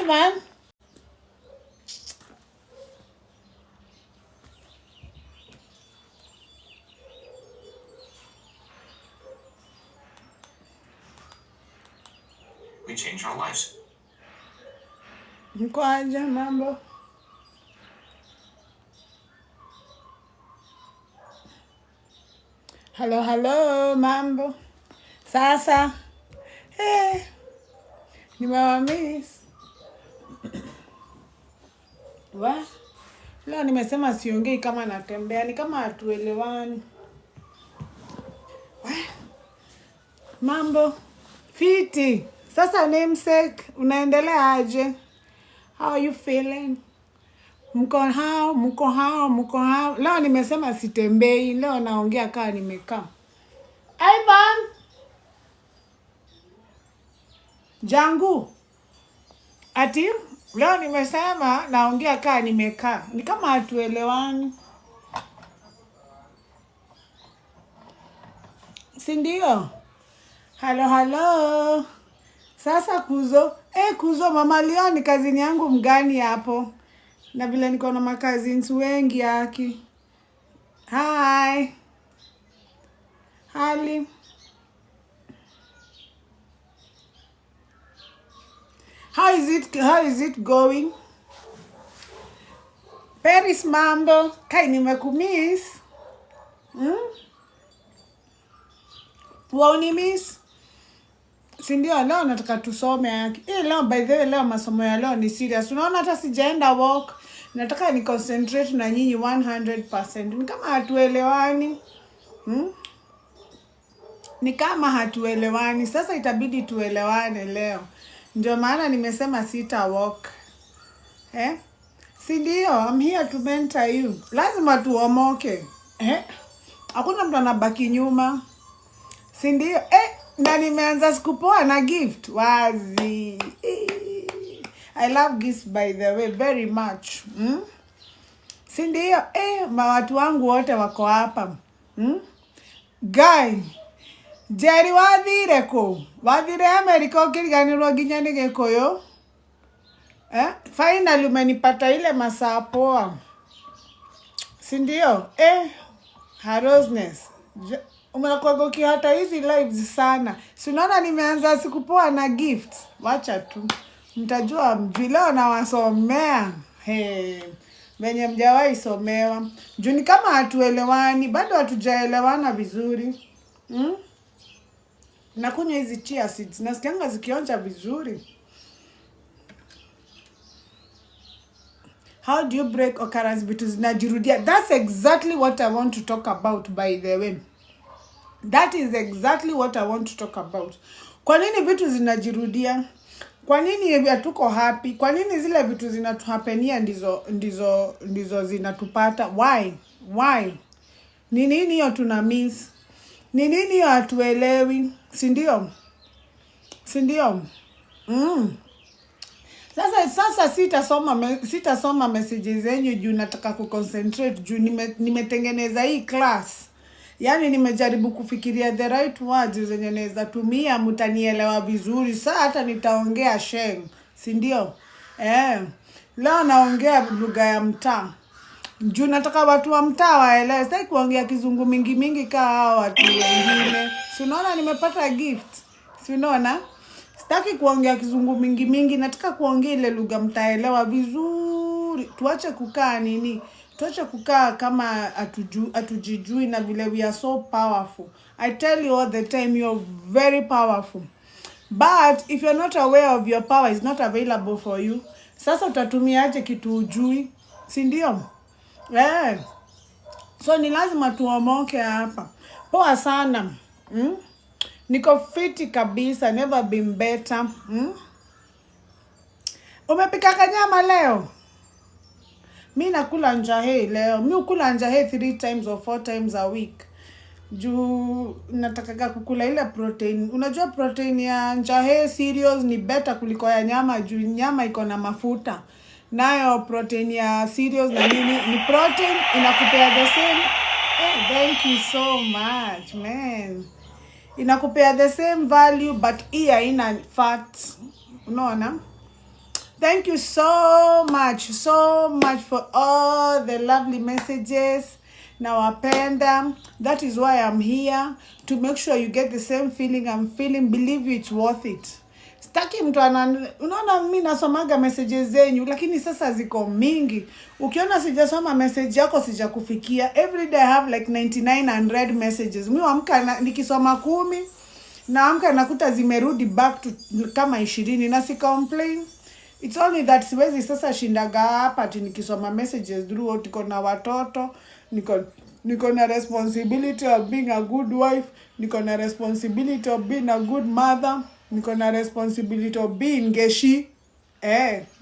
Ivan. We change our lives. Mkwaje mambo? Hello, mambo. Sasa. Nimewamiss. Leo nimesema siongei kama natembea, ni kama hatuelewani. Mambo fiti. Sasa namesake, unaendelea aje? How are you feeling? Mko hao. Leo nimesema sitembei, leo naongea kaa nimekaa. Ivan. Jangu. Ati leo nimesema naongea kaa nimekaa. Ni kama hatuelewani. Si ndio? Hello. Sasa Kuzo mama leo ni kazini yangu mgani hapo? Na vile niko na makazins wengi yaki. Hi. Hali. How is it going? Paris mambo. Kai nimekumiss. Miss? Si ndio leo nataka tusome yake. Leo by the way leo masomo ya leo ni serious. Unaona hata sijaenda walk. Nataka ni concentrate na nyinyi 100%. Ni kama hatuelewani. Ni kama hatuelewani. Sasa itabidi tuelewane leo. Ndio maana nimesema sita walk. Si ndio? I'm here to mentor you. Lazima tuomoke. Hakuna mtu anabaki nyuma. Si ndio? Na nimeanza sikupoa na gift. Wazi. I love gifts by the way very much. Si ndio? Watu wangu wote wako hapa. Guy. Jerry wathire ko. Wathire America ukiriganirwo nginya ni Gikuyu. Finally umenipata ile masaa poa. Si ndio? Harosness. Umekuwa hata hizi lives sana. Si unaona nimeanza siku poa na gifts. Wacha tu. Mtajua vileo na wasomea. Venye mjawahi somewa. Juni kama hatuelewani, bado hatujaelewana vizuri. Nakunywa hizi chia seeds. Nasikianga zikionja vizuri. How do you break occurrence vitu zinajirudia? That's exactly what I want to talk about by the way. That is exactly what I want to talk about. Kwa nini vitu zinajirudia? Kwa nini hatuko happy? Kwa nini zile vitu zinatuhapenia ndizo zinatupata? Why? Ni nini hiyo tuna miss? Ni nini hiyo hatuelewi? Si ndio? Sasa sitasoma messages zenyu juu nataka kuconcentrate juu nimetengeneza hii class. Yaani nimejaribu kufikiria the right words zenye naweza tumia mtanielewa vizuri. Sasa hata nitaongea sheng. Si ndio? Leo naongea lugha ya mtaa. Juu nataka watu wa mtaa waelewe. Sitaki kuongea kizungu mingi kama hao watu wengine. Si unaona nimepata gift. Si unaona? Sitaki kuongea kizungu mingi, nataka kuongea ile lugha mtaelewa vizuri. Tuache kukaa kama atujijui na vile we are so powerful. I tell you all the time you're very powerful. But if you're not aware of your power, it's not available for you. Sasa utatumiaje kitu ujui? Si ndio? So ni lazima tuomoke hapa. Poa sana. Niko fiti kabisa, never been better. Umepika kanyama leo? Mimi nakula njahe leo. Mimi ukula njahe 3 times or 4 times a week. Juu nataka kukula ile protein. Unajua protein ya njahe cereals ni better kuliko ya nyama juu nyama iko na mafuta. Nayo protein ya cereals na nini ni protein inakupea the same. Thank you so much, man. Inakupea the same value but hii haina fat. Unaona? Thank you so much for all the lovely messages. Nawapenda. That is why I'm here, to make sure you get the same feeling I'm feeling. Believe you, it's worth it. Sitaki mtu unaona mimi nasomaga messages zenyu lakini sasa ziko mingi. Ukiona sijasoma message yako sijakufikia. Every day I have like 99 unread messages. Mimi amka nikisoma 10 na amka nakuta zimerudi back to kama 20 na si complain. It's only that siwezi sasa shindaga hapa ati nikisoma messages throughout. Niko na watoto, niko na responsibility of being a good wife, niko na responsibility of being a good mother, niko na responsibility of being geshi.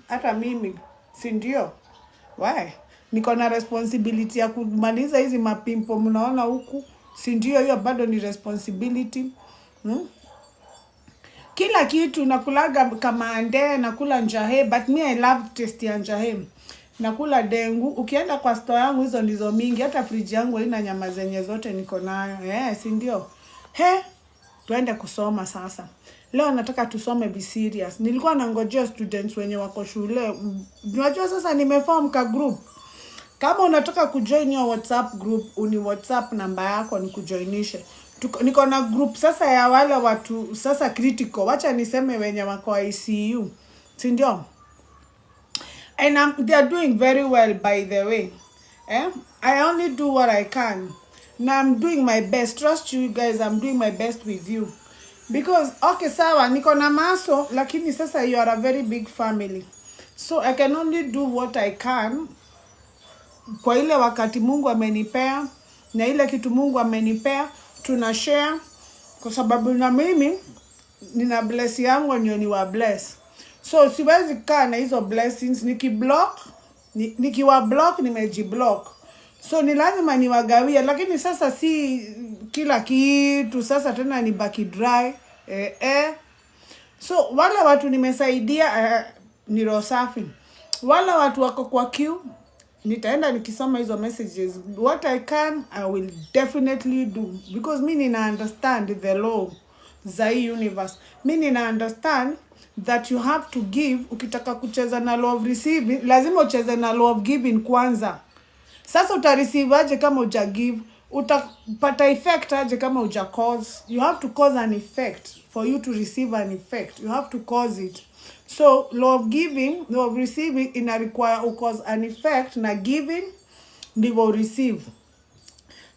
Hata mimi si ndio? Why? Niko na responsibility ya kumaliza hizi mapimpo mnaona huku. Si ndio? Hiyo bado ni responsibility. Kila kitu nakulaga kama ande, nakula njahe, but me I love taste ya njahe. Nakula dengu. Ukienda kwa store yangu hizo ndizo mingi, hata fridge yangu haina nyama zenye zote niko nayo. Si ndio? Tuende kusoma sasa. Leo nataka tusome be serious. Nilikuwa nangojea students wenye wako shule. Unajua sasa nimeform ka group. Kama unataka kujoin your WhatsApp group, uni WhatsApp namba yako nikujoinishe. Niko na group sasa ya wale watu sasa critical. Wacha niseme wenye wako ICU. Si ndio? And they are doing very well, by the way. I only do what I can. Now I'm doing my best. Trust you guys, I'm doing my best with you. Because, okay, sawa, niko na maso, lakini sasa you are a very big family. So I can only do what I can. Kwa ile wakati Mungu amenipea, na ile kitu Mungu amenipea, tunashare. Kwa sababu na mimi, nina bless yangu nyo niwa bless. So siwezi kaa na hizo blessings, nikiwa block, nimejiblock. So ni lazima niwagawie, lakini sasa si kila kitu, sasa tena ni baki dry. So wale watu nimesaidia ni roho safi. Wale watu wako kwa queue, nitaenda nikisoma hizo messages. What I can, I will definitely do. Because mimi nina understand the law za hii universe. Mimi nina understand that you have to give. Ukitaka kucheza na law of receiving, lazima ucheze na law of giving kwanza. Sasa utareceive aje kama uja give? Utapata effect aje kama uja cause? You have to cause an effect for you to receive an effect. You have to cause it. So law of giving, law of receiving ina require cause an effect, na giving ndivyo receive.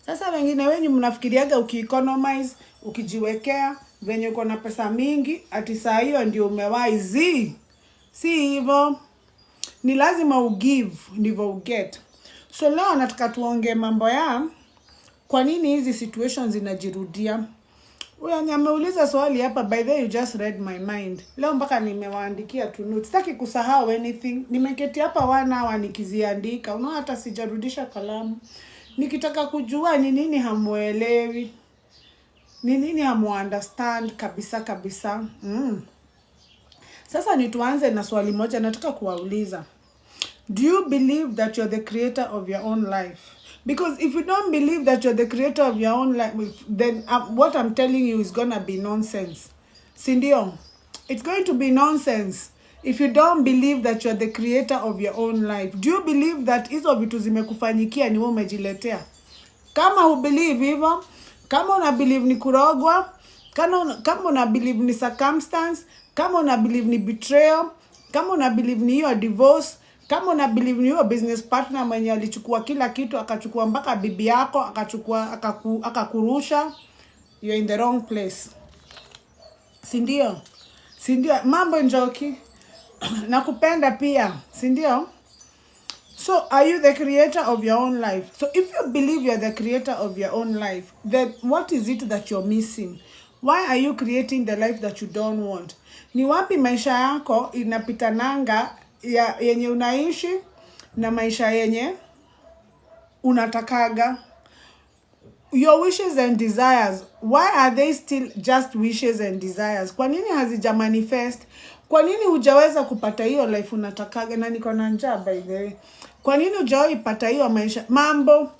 Sasa wengine wenyu mnafikiriaga ukieconomize, ukijiwekea venye uko na pesa mingi ati saa hiyo ndio umewaizi. Si hivyo. Ni lazima ugive ndivyo uget. So leo nataka tuongee mambo ya kwa nini hizi situations zinajirudia. Wewe ameuliza swali hapa, by the way you just read my mind. Leo mpaka nimewaandikia tu notes. Sitaki kusahau anything. Nimeketi hapa 1 hour nikiziandika. Unaona hata sijarudisha kalamu. Nikitaka kujua ni nini hamuelewi. Ni nini hamu understand kabisa. Sasa nituanze na swali moja nataka kuwauliza. Do you believe that you're the creator of your own life? Because if you don't believe that you're the creator of your own life, then what I'm telling you is gonna be nonsense. Sindio? It's going to be nonsense if you don't believe that you're the creator of your own life. Do you believe that hizo vitu zimekufanyikia ni wewe umejiletea? Kama hubelieve hivyo, kama una believe ni kurogwa, kama una believe ni circumstance, kama una believe ni betrayal, kama una believe ni your divorce, kama una believe ni your business partner mwenye alichukua kila kitu, akachukua mpaka bibi yako, akakurusha, you're in the wrong place. Sindio? Mambo njoki. Nakupenda pia. Sindio? So, are you the creator of your own life? So, if you believe you're the creator of your own life, then what is it that you're missing? Why are you creating the life that you don't want? Ni wapi maisha yako inapitananga yenye unaishi na maisha yenye unatakaga? Your wishes and desires, why are they still just wishes and desires? Kwa nini hazija manifest? Kwa nini hujaweza kupata hiyo life unatakaga? Na niko na njaa by the way. Kwa nini hujawahi pata hiyo maisha? Mambo.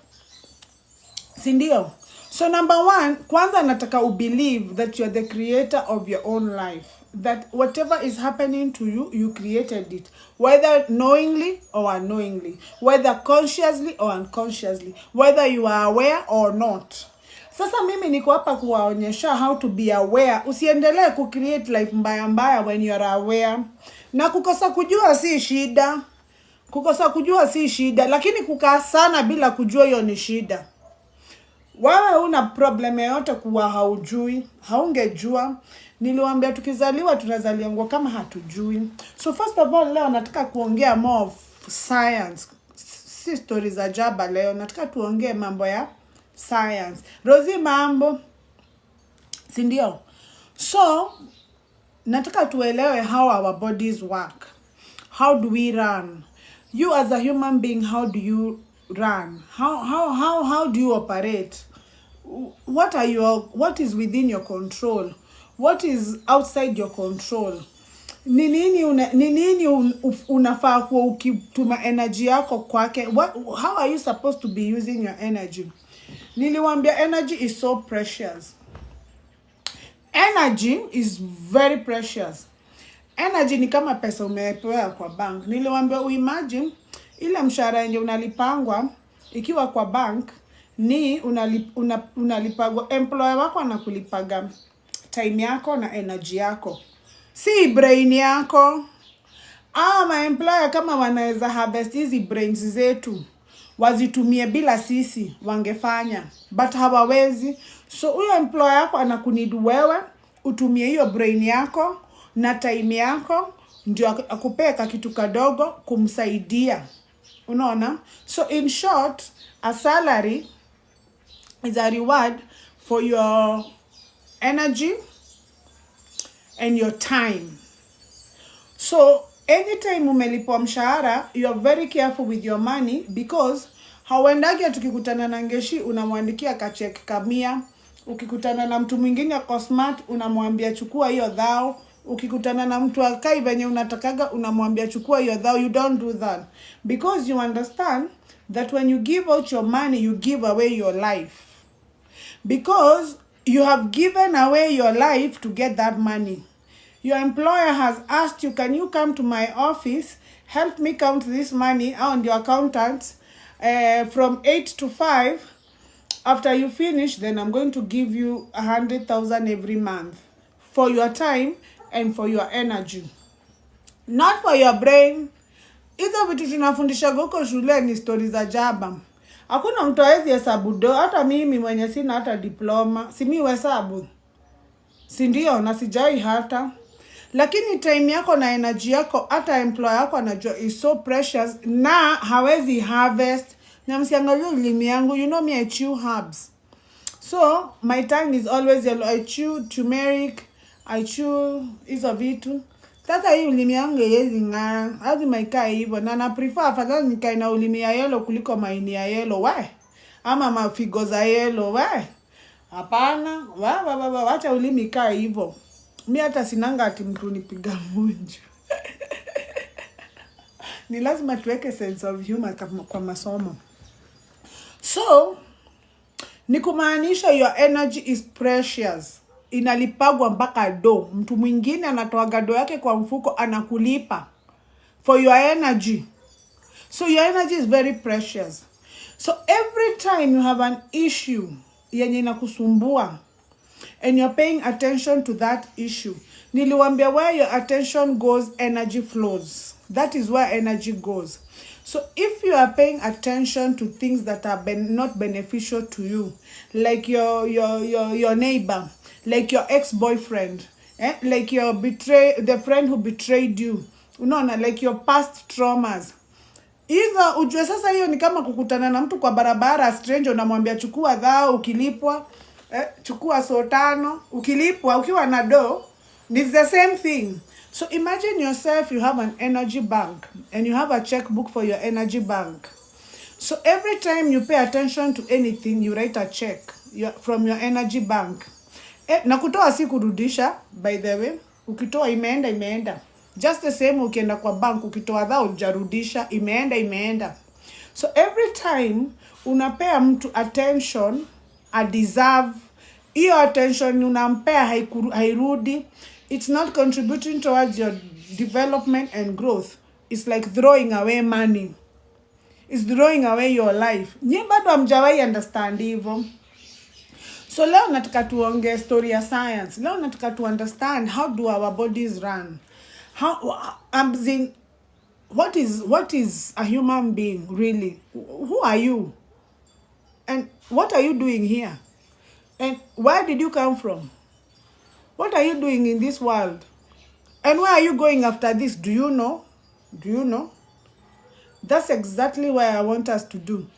Sindio? So number 1, kwanza nataka believe that you're the creator of your own life. that whatever is happening to you, you created it, whether knowingly or unknowingly, whether consciously or unconsciously, whether you are aware or not. Sasa mimi niko hapa kuwaonyesha how to be aware. Usiendelee ku create life mbaya mbaya when you are aware. Na kukosa kujua si shida. Kukosa kujua si shida, lakini kukaa sana bila kujua hiyo ni shida. Wewe una problem yote kuwa haujui, haungejua. Niliwaambia tukizaliwa tunazaliwa kama hatujui. So first of all, leo nataka kuongea more of science. Si stories za jaba leo, nataka tuongee mambo ya science. Rosie mambo, si ndio? So nataka tuelewe how our bodies work. How do we run? You as a human being, how do you run? How do you operate? What is within your control? What is outside your control? Ni nini unafaa kwa ukituma energy yako kwake? How are you supposed to be using your energy? Niliwaambia energy is so precious. Energy is very precious. Energy ni kama pesa umepewa kwa bank. Niliwaambia uimagine ile mshahara yenye unalipangwa ikiwa kwa bank ni unalipagwa, employer wako anakulipaga time yako na energy yako, si brain yako. Employer kama wanaweza harvest hizi brains zetu wazitumie bila sisi wangefanya, but hawawezi. So huyo employer yako anakunid wewe utumie hiyo brain yako na time yako ndio akupeka kitu kadogo kumsaidia. Unaona? So in short, a salary is a reward for your energy and your time. So anytime umelipwa mshahara, you are very careful with your money, because hauendagi tukikutana na Ngeshi unamwandikia ka check kamia. Ukikutana na mtu mwingine kwa smart unamwambia chukua hiyo dhao. Ukikutana na mtu akai venye unatakaga unamwambia chukua hiyo dhao. You don't do that, because you understand that when you give out your money, you give away your life, because you have given away your life to get that money. Your employer has asked you, can you come to my office, help me count this money on your accountant from 8 to 5. After you finish, then I'm going to give you 100,000 every month for your time and for your energy, not for your brain. Hizo vitu tunafundisha huko shule ni stories za jaba. Hakuna mtu hawezi hesabu do. Hata mimi mwenye sina hata diploma, si mimi hesabu. Si ndio? Na sijai hata. Lakini time yako na energy yako hata employer yako anajua is so precious, na hawezi harvest. Na msiangalie ulimi yangu, you know me, I chew herbs. So my tongue is always yellow. I chew turmeric, I chew hizo vitu. Sasa hii ulimi yangu yezi ngara, lazima ikae hivyo, na na prefer afadhali nikae na ulimi ya yellow kuliko maini ya yellow, we. Ama mafigo za yellow, we. Hapana, wacha ulimi ikae hivyo. Mimi hata sinanga ati mtu nipiga munju. Ni lazima tuweke sense of humor kwa masomo. So, ni kumaanisha your energy is precious. Inalipagwa mpaka do. Mtu mwingine anatoa do yake kwa mfuko anakulipa for your energy. So your energy is very precious. So every time you have an issue yenye inakusumbua and you're paying attention to that issue, niliwaambia where your attention goes, energy flows. That is where energy goes. So if you are paying attention to things that are not beneficial to you, like your neighbor, like your ex-boyfriend, like the friend who betrayed you, unaona, like your past traumas. Hizo ujue sasa hiyo ni kama kukutana na mtu kwa barabara, stranger, unamwambia chukua dhao ukilipwa, chukua sotano ukilipwa ukiwa na do. It's the same thing. So imagine yourself, you have an energy bank and you have a checkbook for your energy bank. So every time you pay attention to anything, you write a check from your energy bank. Na kutoa si kurudisha, by the way. Ukitoa imeenda. Just the same ukienda kwa bank, ukitoa dhao ujarudisha, imeenda. So every time unapea mtu attention, a deserve, iyo attention unampea hairudi, it's not contributing towards your development and growth. It's like throwing away money. It's throwing away your life. Nye bado hamjawahi understand hivyo. So leo nataka tuongee story ya science. Leo nataka to understand how do our bodies run. What is a human being really? Who are you? And what are you doing here? And where did you come from? What are you doing in this world? And where are you going after this? Do you know? Do you know? That's exactly what I want us to do.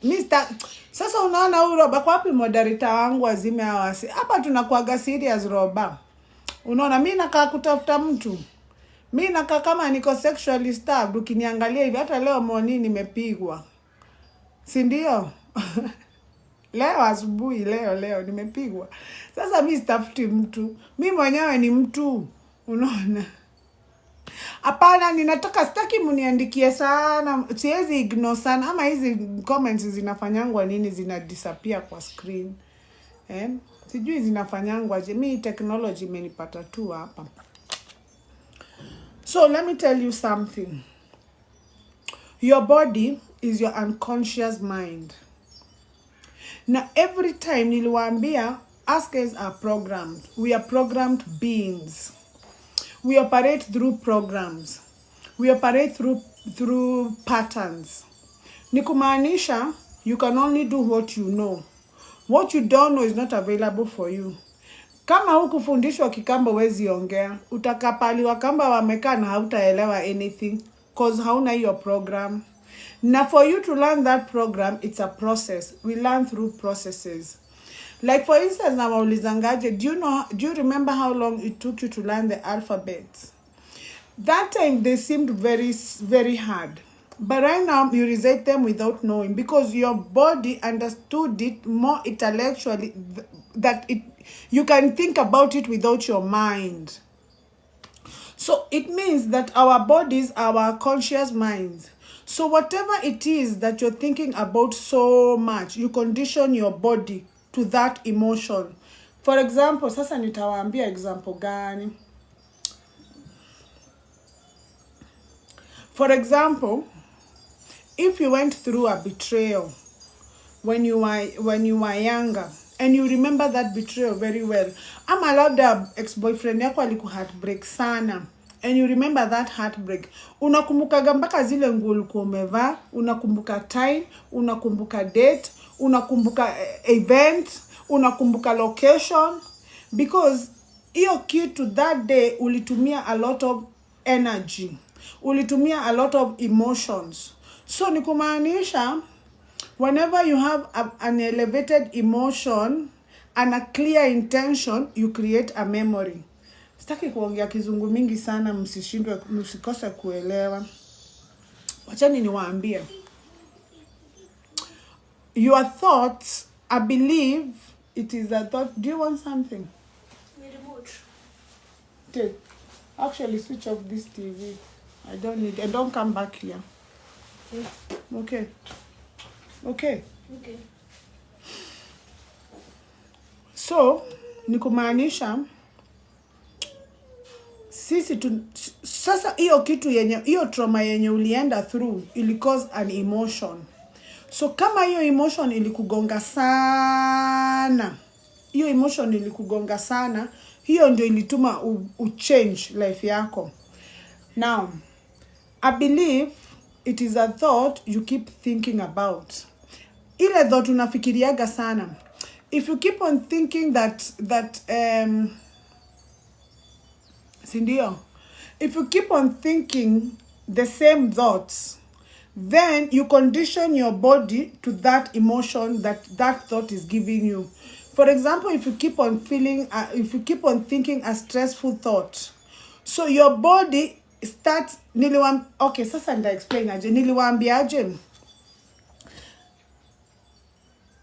Mr. Sasa unaona huyu Roba kwa wapi moderator wangu azime hawasi. Hapa tunakuaga serious Roba. Unaona mimi nakaa kutafuta mtu. Mimi nakaa kama niko sexually starved ukiniangalia hivi hata leo morning nimepigwa. Si ndio? Leo asubuhi leo nimepigwa. Sasa mimi sitafuti mtu. Mimi mwenyewe ni mtu. Unaona? Hapana, ninataka sitaki mniandikie sana. Siwezi ignore sana ama hizi comments zinafanyangwa nini zina disappear kwa screen. Sijui zinafanyangwa je. Mimi technology imenipata tu hapa. So let me tell you something. Your body is your unconscious mind. Now every time niliwaambia us guys are programmed. We are programmed beings. We operate through programs. We operate through patterns. Nikumaanisha, you can only do what you know. What you don't know is not available for you. Kama hukufundishwa Kikamba wezi ongea, utakapali wakamba wamekaa na hautaelewa anything cause hauna hiyo program. Now for you to learn that program, it's a process. We learn through processes. Like for instance, na waulizangaje, do you remember how long it took you to learn the alphabet? That time they seemed very, very hard. But right now you recite them without knowing because your body understood it more intellectually that you can think about it without your mind. So it means that our bodies are our conscious minds. So whatever it is that you're thinking about so much, you condition your body to that emotion. For example, sasa nitawaambia example gani. For example, if you went through a betrayal when you were younger and you remember that betrayal very well, ama labda ex-boyfriend yako aliku heartbreak sana and you remember that heartbreak, unakumbuka mpaka zile nguo ulikuwa umevaa, unakumbuka time, unakumbuka date, unakumbuka event, unakumbuka location, because hiyo kitu that day ulitumia a lot of energy, ulitumia a lot of emotions. So nikumaanisha, whenever you have an elevated emotion and a clear intention, you create a memory. Sitaki kuongea kizungu mingi sana, msikose kuelewa. Wachani niwaambie. Your thoughts, I believe it is a thought. Do you want something? The remote. Take. Actually, switch off this TV. I don't need. And don't come back here. Okay. Okay. Okay. So, nikumaanisha sasa hiyo kitu yenye hiyo trauma yenye ulienda through ili cause an emotion. So kama hiyo emotion ilikugonga sana, hiyo ndio ilituma change life yako. Now, I believe it is a thought you keep thinking about. Ile thought unafikiriaga sana. If you keep on thinking sindio, if you keep on thinking the same thoughts, then you condition your body to that emotion that thought is giving you. For example, if you keep on thinking a stressful thought, so your body starts okay, sasa nita explain aje. Niliwaambiaje?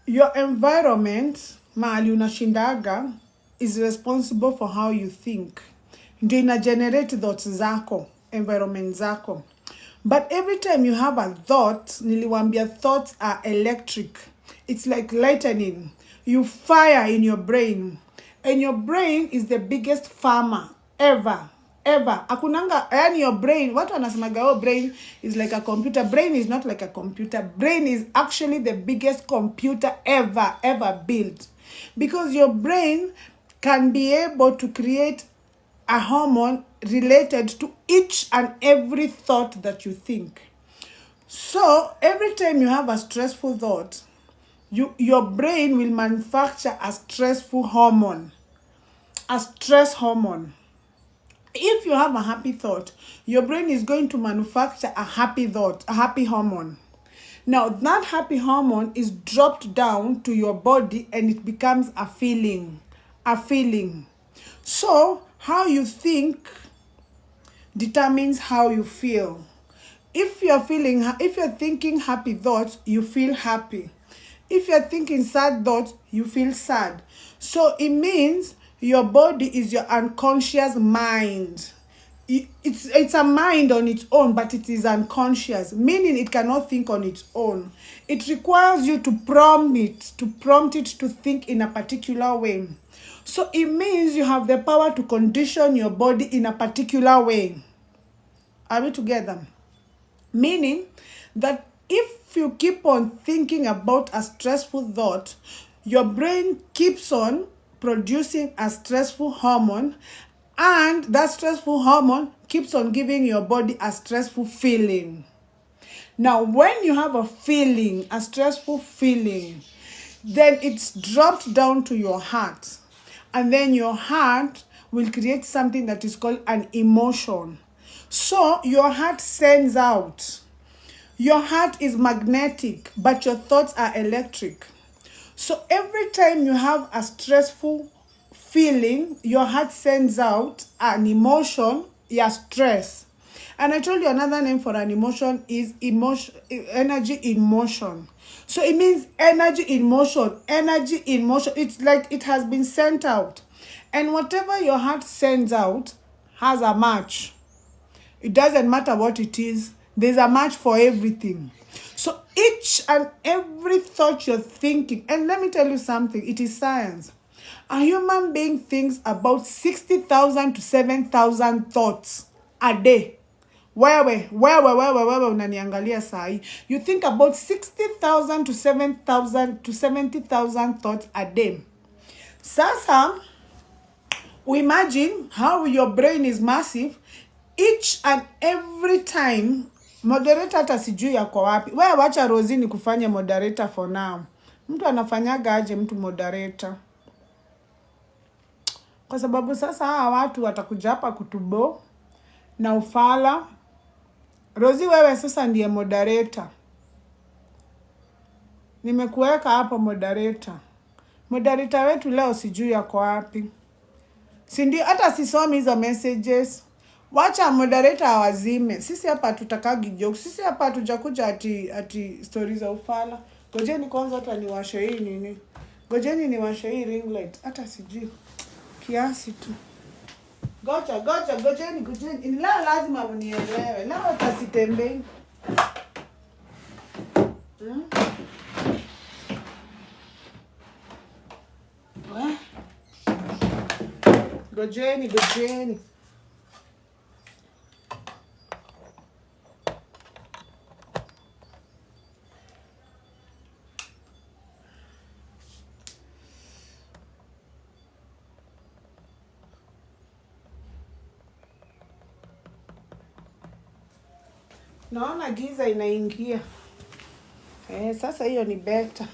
Your environment mahali unashindaga is responsible for how you think. Ndio ina generate thoughts zako, environment zako. But every time you have a thought, niliwaambia thoughts are electric. It's like lightning. You fire in your brain. And your brain is the biggest farmer ever. Akunanga, and your brain, what wanasemaga, oh, brain is like a computer. Brain is not like a computer. Brain is actually the biggest computer ever built. Because your brain can be able to create a hormone related to each and every thought that you think. So every time you have a stressful thought, your brain will manufacture a stressful hormone, a stress hormone. If you have a happy thought, your brain is going to manufacture a happy thought, a happy hormone. Now, that happy hormone is dropped down to your body and it becomes a feeling. So, how you think determines how you feel. If you're thinking happy thoughts, you feel happy. If you're thinking sad thoughts, you feel sad. So it means your body is your unconscious mind. It's a mind on its own, but it is unconscious, meaning it cannot think on its own. It requires you to prompt it to think in a particular way. So it means you have the power to condition your body in a particular way. Are we together? Meaning that if you keep on thinking about a stressful thought, your brain keeps on producing a stressful hormone, and that stressful hormone keeps on giving your body a stressful feeling. Now, when you have a feeling, a stressful feeling, then it's dropped down to your heart. And then your heart will create something that is called an emotion. So your heart sends out. Your heart is magnetic, but your thoughts are electric. So every time you have a stressful feeling, your heart sends out an emotion, your stress. And I told you another name for an emotion is energy in motion. So it means energy in motion. It's like it has been sent out. And whatever your heart sends out has a match. It doesn't matter what it is. There's a match for everything. So each and every thought you're thinking, and let me tell you something, it is science. A human being thinks about 60,000 to 7,000 thoughts a day. Wewe unaniangalia sahi. You think about 60,000 to 70,000 thoughts a day. Sasa, imagine how your brain is massive. Each and every time, moderator hata sijui yako wapi. Wewe wacha Rosini kufanya moderator for now. Mtu anafanyaga aje mtu moderator? Kwa sababu sasa hawa watu watakuja hapa kutubo na ufala. Rosi, wewe sasa ndiye moderator. Nimekuweka hapo moderator. Moderator wetu leo sijui yako wapi. Si ndio hata sisomi hizo messages. Wacha moderator awazime. Sisi hapa tutakagi jokes. Sisi hapa tujakuja ati stories za ufala. Ngojeni kwanza hata niwashe hii nini. Ngojeni niwashe hii ring light. Hata sijui kiasi tu. Ngojeni. Leo lazima mnielewe. Leo utasitembei. Ngojeni. Naona giza inaingia. Sasa hiyo ni better.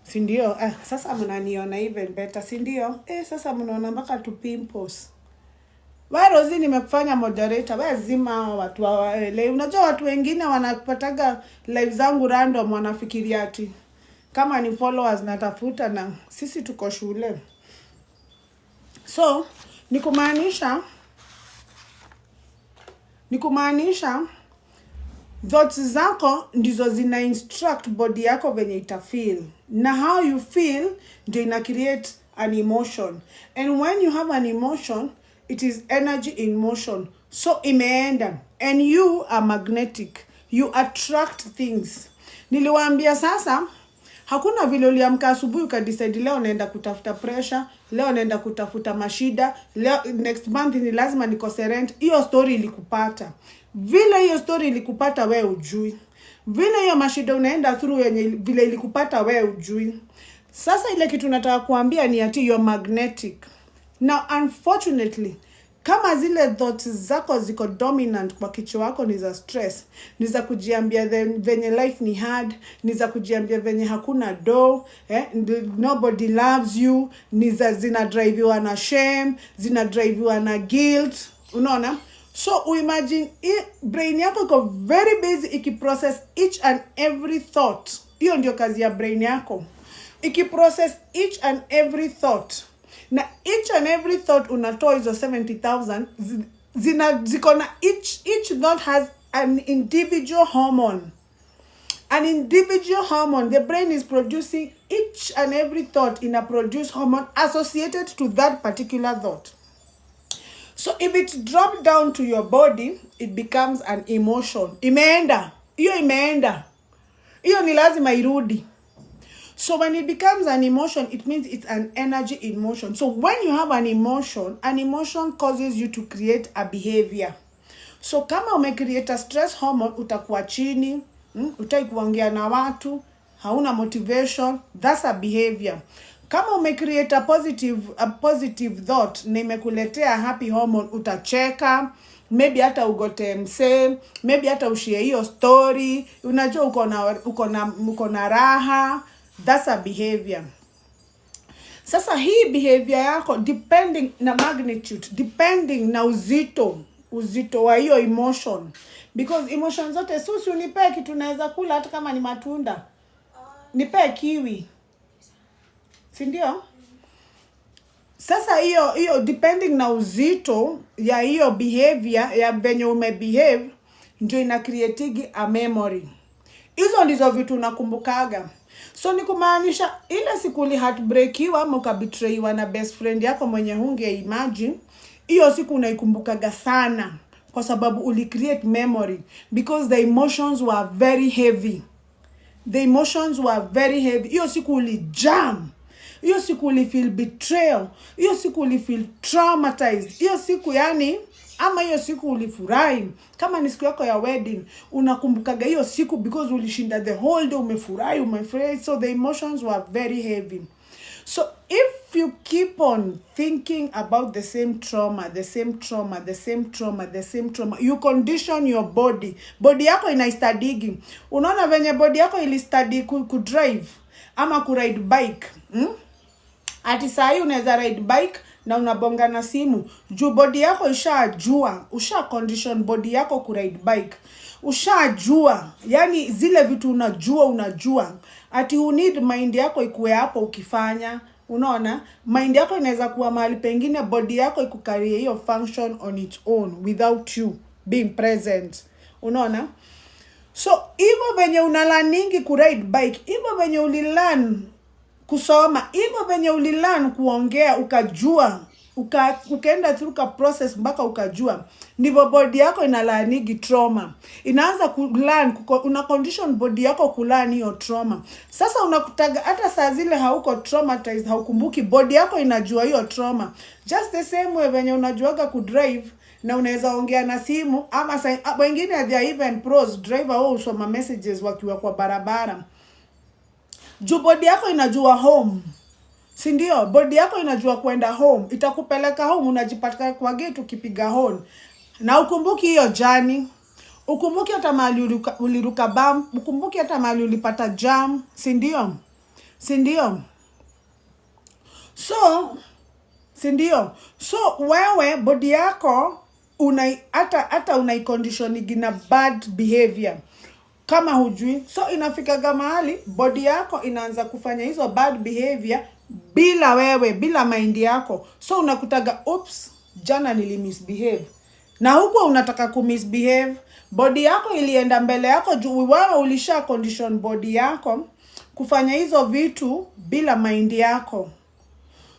Si ndio? Sasa mnaniona even better, si ndio? Sasa mnaona mpaka tu pimples. Wewe Rosi, nimekufanya moderator. Wewe zima watu waelewe. Unajua watu wengine wanapataga live zangu random, wanafikiria ati kama ni followers natafuta, na sisi tuko shule. So, nikumaanisha thoughts zako ndizo zina instruct body yako venye itafeel. Na how you feel ndio ina create an emotion. And when you have an emotion, it is energy in motion. So imeenda. And you are magnetic. You attract things. Niliwaambia sasa, Hakuna vile uliamka asubuhi ukadecide leo naenda kutafuta pressure, leo naenda kutafuta mashida, leo next month ni lazima nikose rent. Hiyo story ilikupata. Vile hiyo story ilikupata wewe ujui. Vile hiyo mashida unaenda through yenye vile ilikupata wewe ujui. Sasa ile kitu nataka kuambia ni ati you're magnetic. Now unfortunately, kama zile thoughts zako ziko dominant kwa kichwa wako ni za stress, ni za kujiambia venye life ni hard, ni za kujiambia venye hakuna do, nobody loves you, ni za zina drive you na shame, zina drive you na guilt, unaona? So imagine brain yako iko very busy ikiprocess each and every thought. Hiyo ndio kazi ya brain yako. Ikiprocess each and every thought. Na each and every thought unatoa hizo 70,000 ziko na each thought has an individual hormone. An individual hormone. The brain is producing each and every thought in a produce hormone associated to that particular thought. So if it dropped down to your body, it becomes an emotion. Imeenda. Hiyo imeenda. Hiyo ni lazima irudi. So when it becomes an emotion, it means it's an energy in motion. So when you have an emotion causes you to create a behavior. So kama umecreate a stress hormone, utakuwa chini, utaki kuongea na watu, hauna motivation, that's a behavior. Kama umecreate a positive thought na imekuletea happy hormone, utacheka, maybe hata ugote mse, maybe hata ushie hiyo story, unajua uko na raha. That's a behavior. Sasa hii behavior yako depending na magnitude, depending na uzito wa hiyo emotion. Because emotions zote susi unipe kitu naweza kula hata kama ni matunda. Nipe kiwi. Si ndio? Sasa hiyo depending na uzito ya hiyo behavior ya venye umebehave ndio ina creating a memory. Hizo ndizo vitu nakumbukaga. So ni kumaanisha ile siku uli heartbreakiwa ama ukabetrayiwa na best friend yako mwenye hunge imagine, hiyo siku unaikumbukaga sana kwa sababu uli create memory because the emotions were very heavy. The emotions were very heavy. Hiyo siku uli jam. Hiyo siku uli feel betrayal. Hiyo siku uli feel traumatized. Hiyo siku yani ama hiyo siku ulifurahi. Kama ni siku yako ya wedding, unakumbukaga hiyo siku because ulishinda the whole day, umefurahi. So the emotions were very heavy. So if you keep on thinking about the same trauma, you condition your body. Body yako inaistadigi. Unaona venye body yako ilistadi kudrive ama kuride bike. Ati saa hii unaweza ride bike na unabonga na simu. Juu body yako usha condition body yako kuride bike. Ushajua, yani zile vitu unajua. Ati you need mind yako ikuwe hapo ukifanya. Unaona, mind yako inaweza kuwa mahali pengine, body yako ikukarie hiyo function on its own without you being present. Unaona? So hivyo venye unalaningi kuride bike, hivyo venye ulilearn kusoma, hivyo venye ulilearn kuongea, ukajua, ukaenda through ka process mpaka ukajua, ndivyo body yako inalaanigi trauma. Inaanza kulearn, una condition body yako kulearn hiyo trauma. Sasa unakutaga hata saa zile hauko traumatized, haukumbuki, body yako inajua hiyo trauma. Just the same way venye unajuaga kudrive na unaweza ongea na simu, ama wengine they are even pros driver wao usoma messages wakiwa kwa barabara. Juu body yako inajua home. Si ndio? Body yako inajua kwenda home. Itakupeleka home, unajipata kwa gate ukipiga horn. Na ukumbuki hiyo jani. Ukumbuki hata mahali uliruka bam. Ukumbuki hata mahali ulipata jam. Si ndio? Si ndio? So wewe body yako hata unaiconditioning na bad behavior kama hujui. So inafika mahali body yako inaanza kufanya hizo bad behavior bila mind yako. So unakutaga oops, jana misbehave. Na huko unataka kumisbehave, body yako ilienda mbele yako juu wewe ulisha condition body yako kufanya hizo vitu bila mind yako.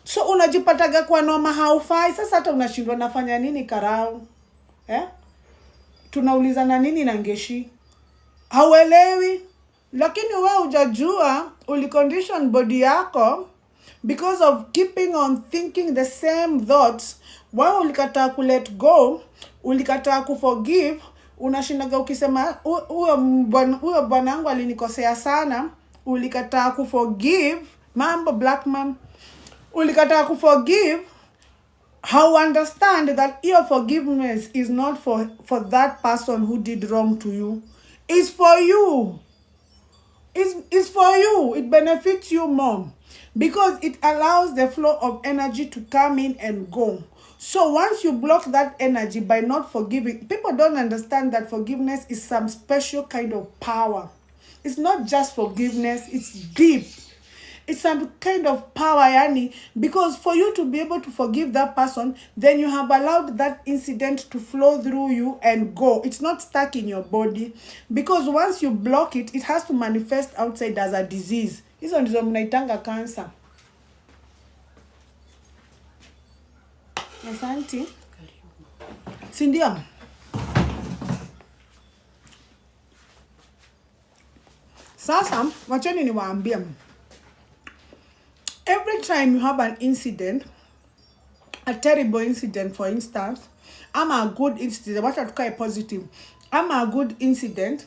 So unajipataga kwa noma haufai. Sasa hata unashindwa nafanya nini karao? Tunaulizana nini na Ngeshi? Hauelewi. Lakini wewe hujajua ulicondition body yako because of keeping on thinking the same thoughts. Wewe ulikataa ku let go, ulikataa ku forgive, unashindaga ukisema huyo bwana wangu alinikosea sana, ulikataa ku forgive, mambo black man. Ulikataa ku forgive. How understand that your forgiveness is not for that person who did wrong to you. It's for you. It's for you. It benefits you more because it allows the flow of energy to come in and go. So once you block that energy by not forgiving, people don't understand that forgiveness is some special kind of power. It's not just forgiveness, it's deep. It's some kind of power, yani, because for you to be able to forgive that person, then you have allowed that incident to flow through you and go. It's not stuck in your body, because once you block it, it has to manifest outside as a disease. Hizo ndizo mnaitanga cancer. Asante. Sindio? Sasa, wacheni niwaambie. Every time you have an incident, a terrible incident, for instance, I'm a good incident, what I call a positive, I'm a good incident,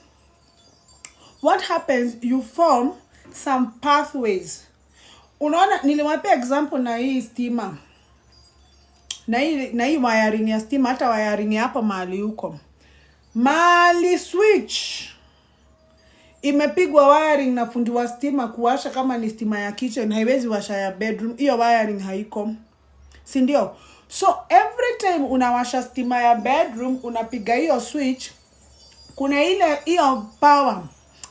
what happens, you form some pathways. Unaona, niliwapea example na hii stima. Na hii wiring ya stima, hata wiring hapa mahali huko. Mahali switch imepigwa wiring na fundi wa stima kuwasha kama ni stima ya kitchen, haiwezi washa ya bedroom, hiyo wiring haiko. Si ndio? So every time unawasha stima ya bedroom, unapiga hiyo switch, kuna ile hiyo power,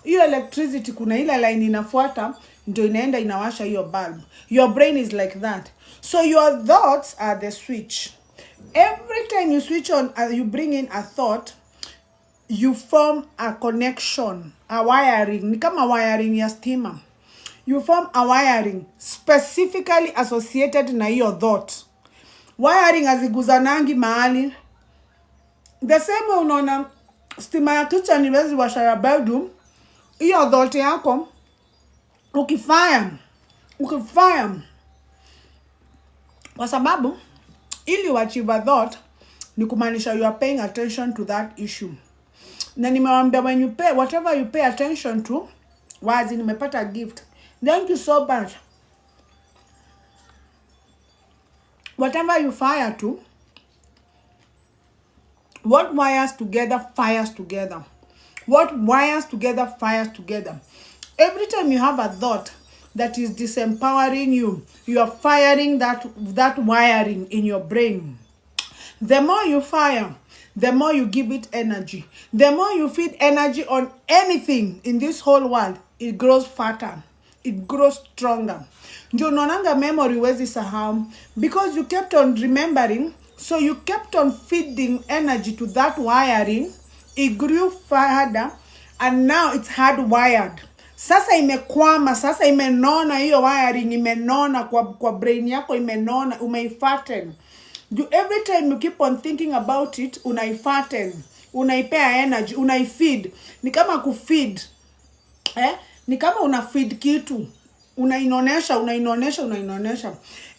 hiyo electricity, kuna ile line inafuata ndio inaenda inawasha hiyo bulb. Your brain is like that. So your thoughts are the switch. Every time you switch on, you bring in a thought, you form a connection, a wiring. Ni kama wiring ya stima. You form a wiring specifically associated na hiyo thought. Wiring haziguzanangi mahali. The same way unaona stima ya kitchen iwezi washa ya bedroom, hiyo thought yako ukifire. Kwa sababu ili uachieve thought ni kumaanisha you are paying attention to that issue. Na nimewaambia when you pay, whatever you pay attention to, wazi nimepata gift. Thank you so much. Whatever you fire to, what wires together fires together. What wires together fires together. Every time you have a thought that is disempowering you, you are firing that wiring in your brain. The more you fire, the more you give it energy. The more you feed energy on anything in this whole world, it grows fatter. It grows stronger. Ndio unaonanga memory wezi sahau. Because you kept on remembering, so you kept on feeding energy to that wiring. It grew farther, and now it's hardwired. Sasa imekwama, sasa imenona hiyo wiring, imenona kwa brain yako, imenona, umeifatten. Every time you keep on thinking about it, unaifatten, unaipea energy, unaifeed. Ni kama kufeed. Ni kama unafeed kitu. Unainonesha.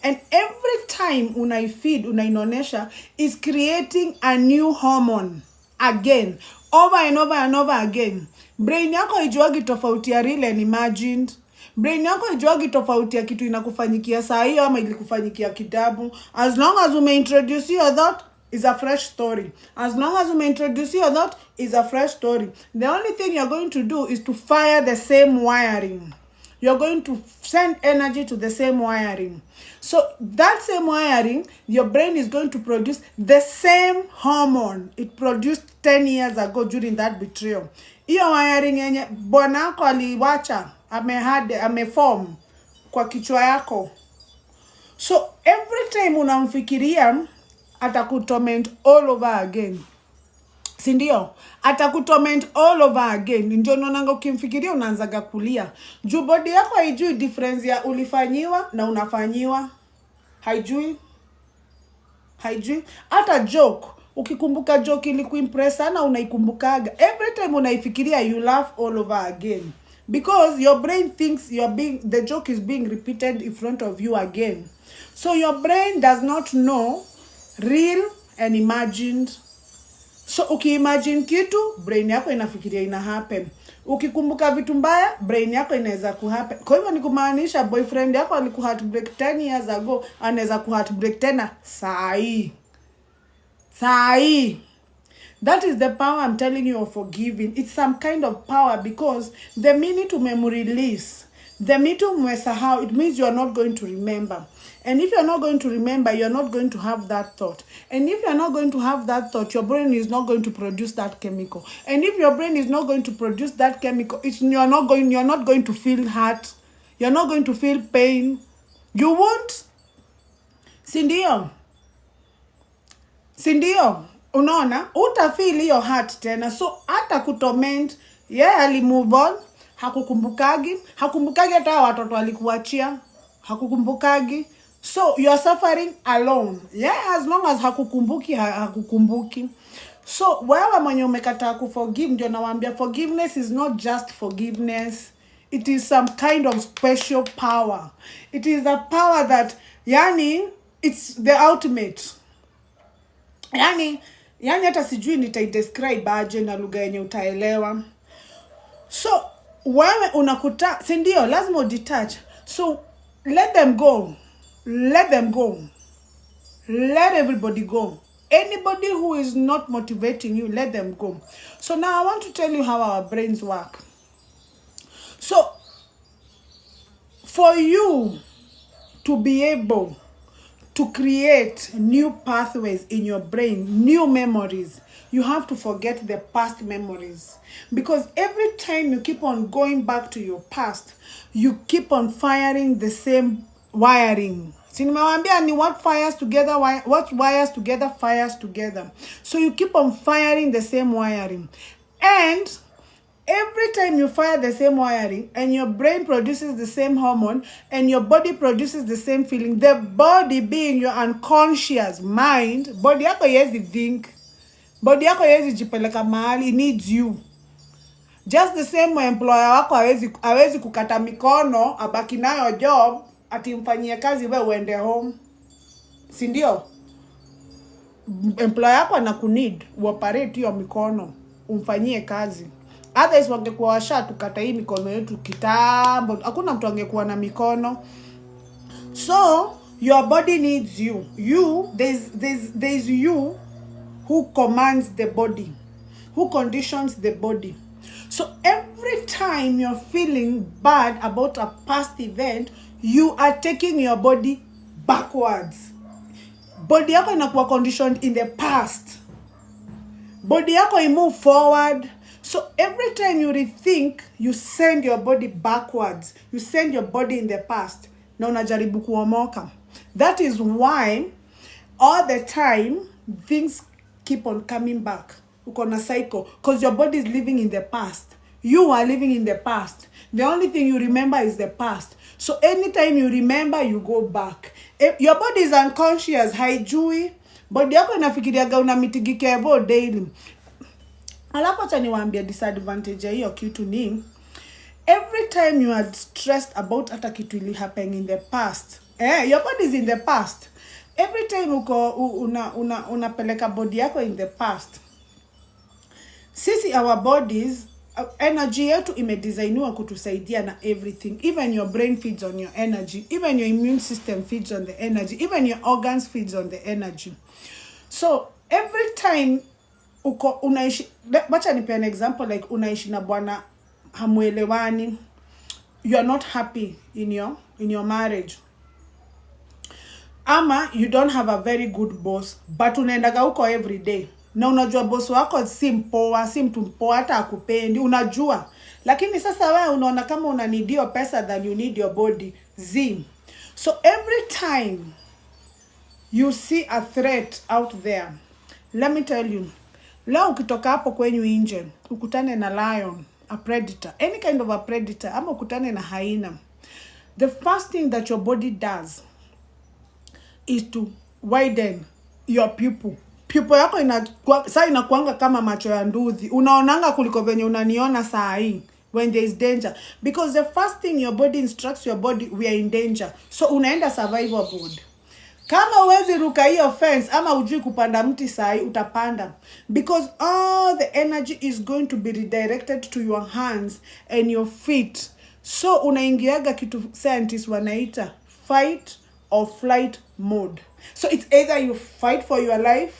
And every time unaifeed, unainonesha, is creating a new hormone again. Over and over and over again. Brain yako haijuagi tofauti ya real and imagined. Brain yako haijuagi tofauti ya kitu inakufanyikia saa hiyo ama ilikufanyikia kitabu. As long as umeintroduce your thought, is a fresh story. As long as umeintroduce your thought, is a fresh story. The only thing you're going to do is to fire the same wiring. You're going to send energy to the same wiring. So that same wiring, your brain is going to produce the same hormone it produced 10 years ago during that betrayal. Iyo wiring yenye bwanako aliwacha, ameform kwa kichwa yako. So every time unamfikiria, atakutorment all over again. Sindio? Atakutorment all over again. Ndio unaonanga ukimfikiria unaanzaga kulia. Juu body yako haijui difference ya ulifanyiwa na unafanyiwa. Haijui. Hata joke. Ukikumbuka joke ilikuimpress sana unaikumbukaga. Every time unaifikiria you laugh all over again. because your brain thinks the joke is being repeated in front of you again. So your brain does not know real and imagined. So ukiimagine kitu, brain yako inafikiria ina happen. Ukikumbuka vitu mbaya, brain yako inaweza kuhappen. Kwa hivyo ni kumaanisha boyfriend yako alikuheartbreak 10 years ago, anaweza kuheartbreak tena saa hii. That is the power I'm telling you of forgiving. It's some kind of power, because the minute memory release, the minute umesahau, it means you are not going to remember. And if you're not going to remember, you're not going to have that thought. And if you're not going to have that thought, your brain is not going to produce that chemical. And if your brain is not going to produce that chemical, you're not going to feel hurt. You're not going to feel pain. You won't. Sindio. Unaona, utafeel hiyo hurt tena. So hata kutorment, ali move on, hakukumbukagi hata watoto walikuachia, hakukumbukagi. So you are suffering alone. As long as hakukumbuki. So wewe mwenye umekataa kuforgive, ndio nawaambia forgiveness is not just forgiveness. It is some kind of special power. It is a power that it's the ultimate. Hata sijui nitaidescribe aje na lugha yenye utaelewa. So wewe unakuta, si ndio, lazima udetach. So let them go. Let everybody go. Anybody who is not motivating you, let them go. So now I want to tell you how our brains work. So for you to be able to create new pathways in your brain, new memories, you have to forget the past memories. Because every time you keep on going back to your past, you keep on firing the same wiring. Sinimewambia ni what wires together fires together. So you keep on firing the same wiring. And every time you fire the same wiring and your brain produces the same hormone and your body produces the same feeling, the body being your unconscious mind, body yako yezi think, body yako yezi jipeleka mahali, it needs you. Just the same way employer wako hawezi kukata mikono abaki nayo job ati mfanyie kazi wewe uende home. Si ndio? Employer wako anakuneed uoperate hiyo mikono umfanyie kazi. Others wangekuwa washatukata hii mikono yetu kitambo. Hakuna mtu angekuwa na mikono. So your body needs you. There's you who commands the body, who conditions the body. So every time you're feeling bad about a past event, you are taking your body backwards. Body yako inakuwa conditioned in the past. Body yako move forward. So every time you rethink, you send your body backwards. You send your body in the past. Na unajaribu kuomoka. That is why all the time things keep on coming back. Uko na cycle. Because your body is living in the past. You are living in the past. The only thing you remember is the past. So anytime you remember, you go back. Your body is unconscious. Haijui. Body yako inafikiriaga unamitigike evo daily. Alafu acha niwaambie disadvantage ya hiyo kitu ni every time you are stressed about hata kitu ili happen in the past. Your body is in the past. Every time uko unapeleka body yako in the past. Sisi our bodies, energy yetu imedesigniwa kutusaidia na everything. Even your brain feeds on your energy. Even your immune system feeds on the energy. Even your organs feeds on the energy. So every time uko unaishi, wacha nipe an example, like unaishi na bwana hamuelewani, you are not happy in your marriage. Ama you don't have a very good boss, but unaendaga huko every day. Na unajua boss wako si mtu mpoa, hata akupendi, unajua. Lakini sasa wewe unaona kama una need your pesa than you need your body. So every time you see a threat out there, let me tell you, leo ukitoka hapo kwenyu nje, ukutane na lion, a predator, any kind of a predator, ama ukutane na hyena, the first thing that your body does is to widen your pupil. Pupil yako inakuanga kama macho ya nduthi. Unaonanga kuliko venye unaniona saa hii. when there is danger, because the first thing your body instructs your body, we are in danger, so unaenda survival mode. Kama uwezi ruka hiyo fence ama ujui kupanda mti sahi, utapanda, because all the energy is going to be redirected to your hands and your feet. So unaingiaga kitu scientists wanaita fight or flight mode. So it's either you fight for your life,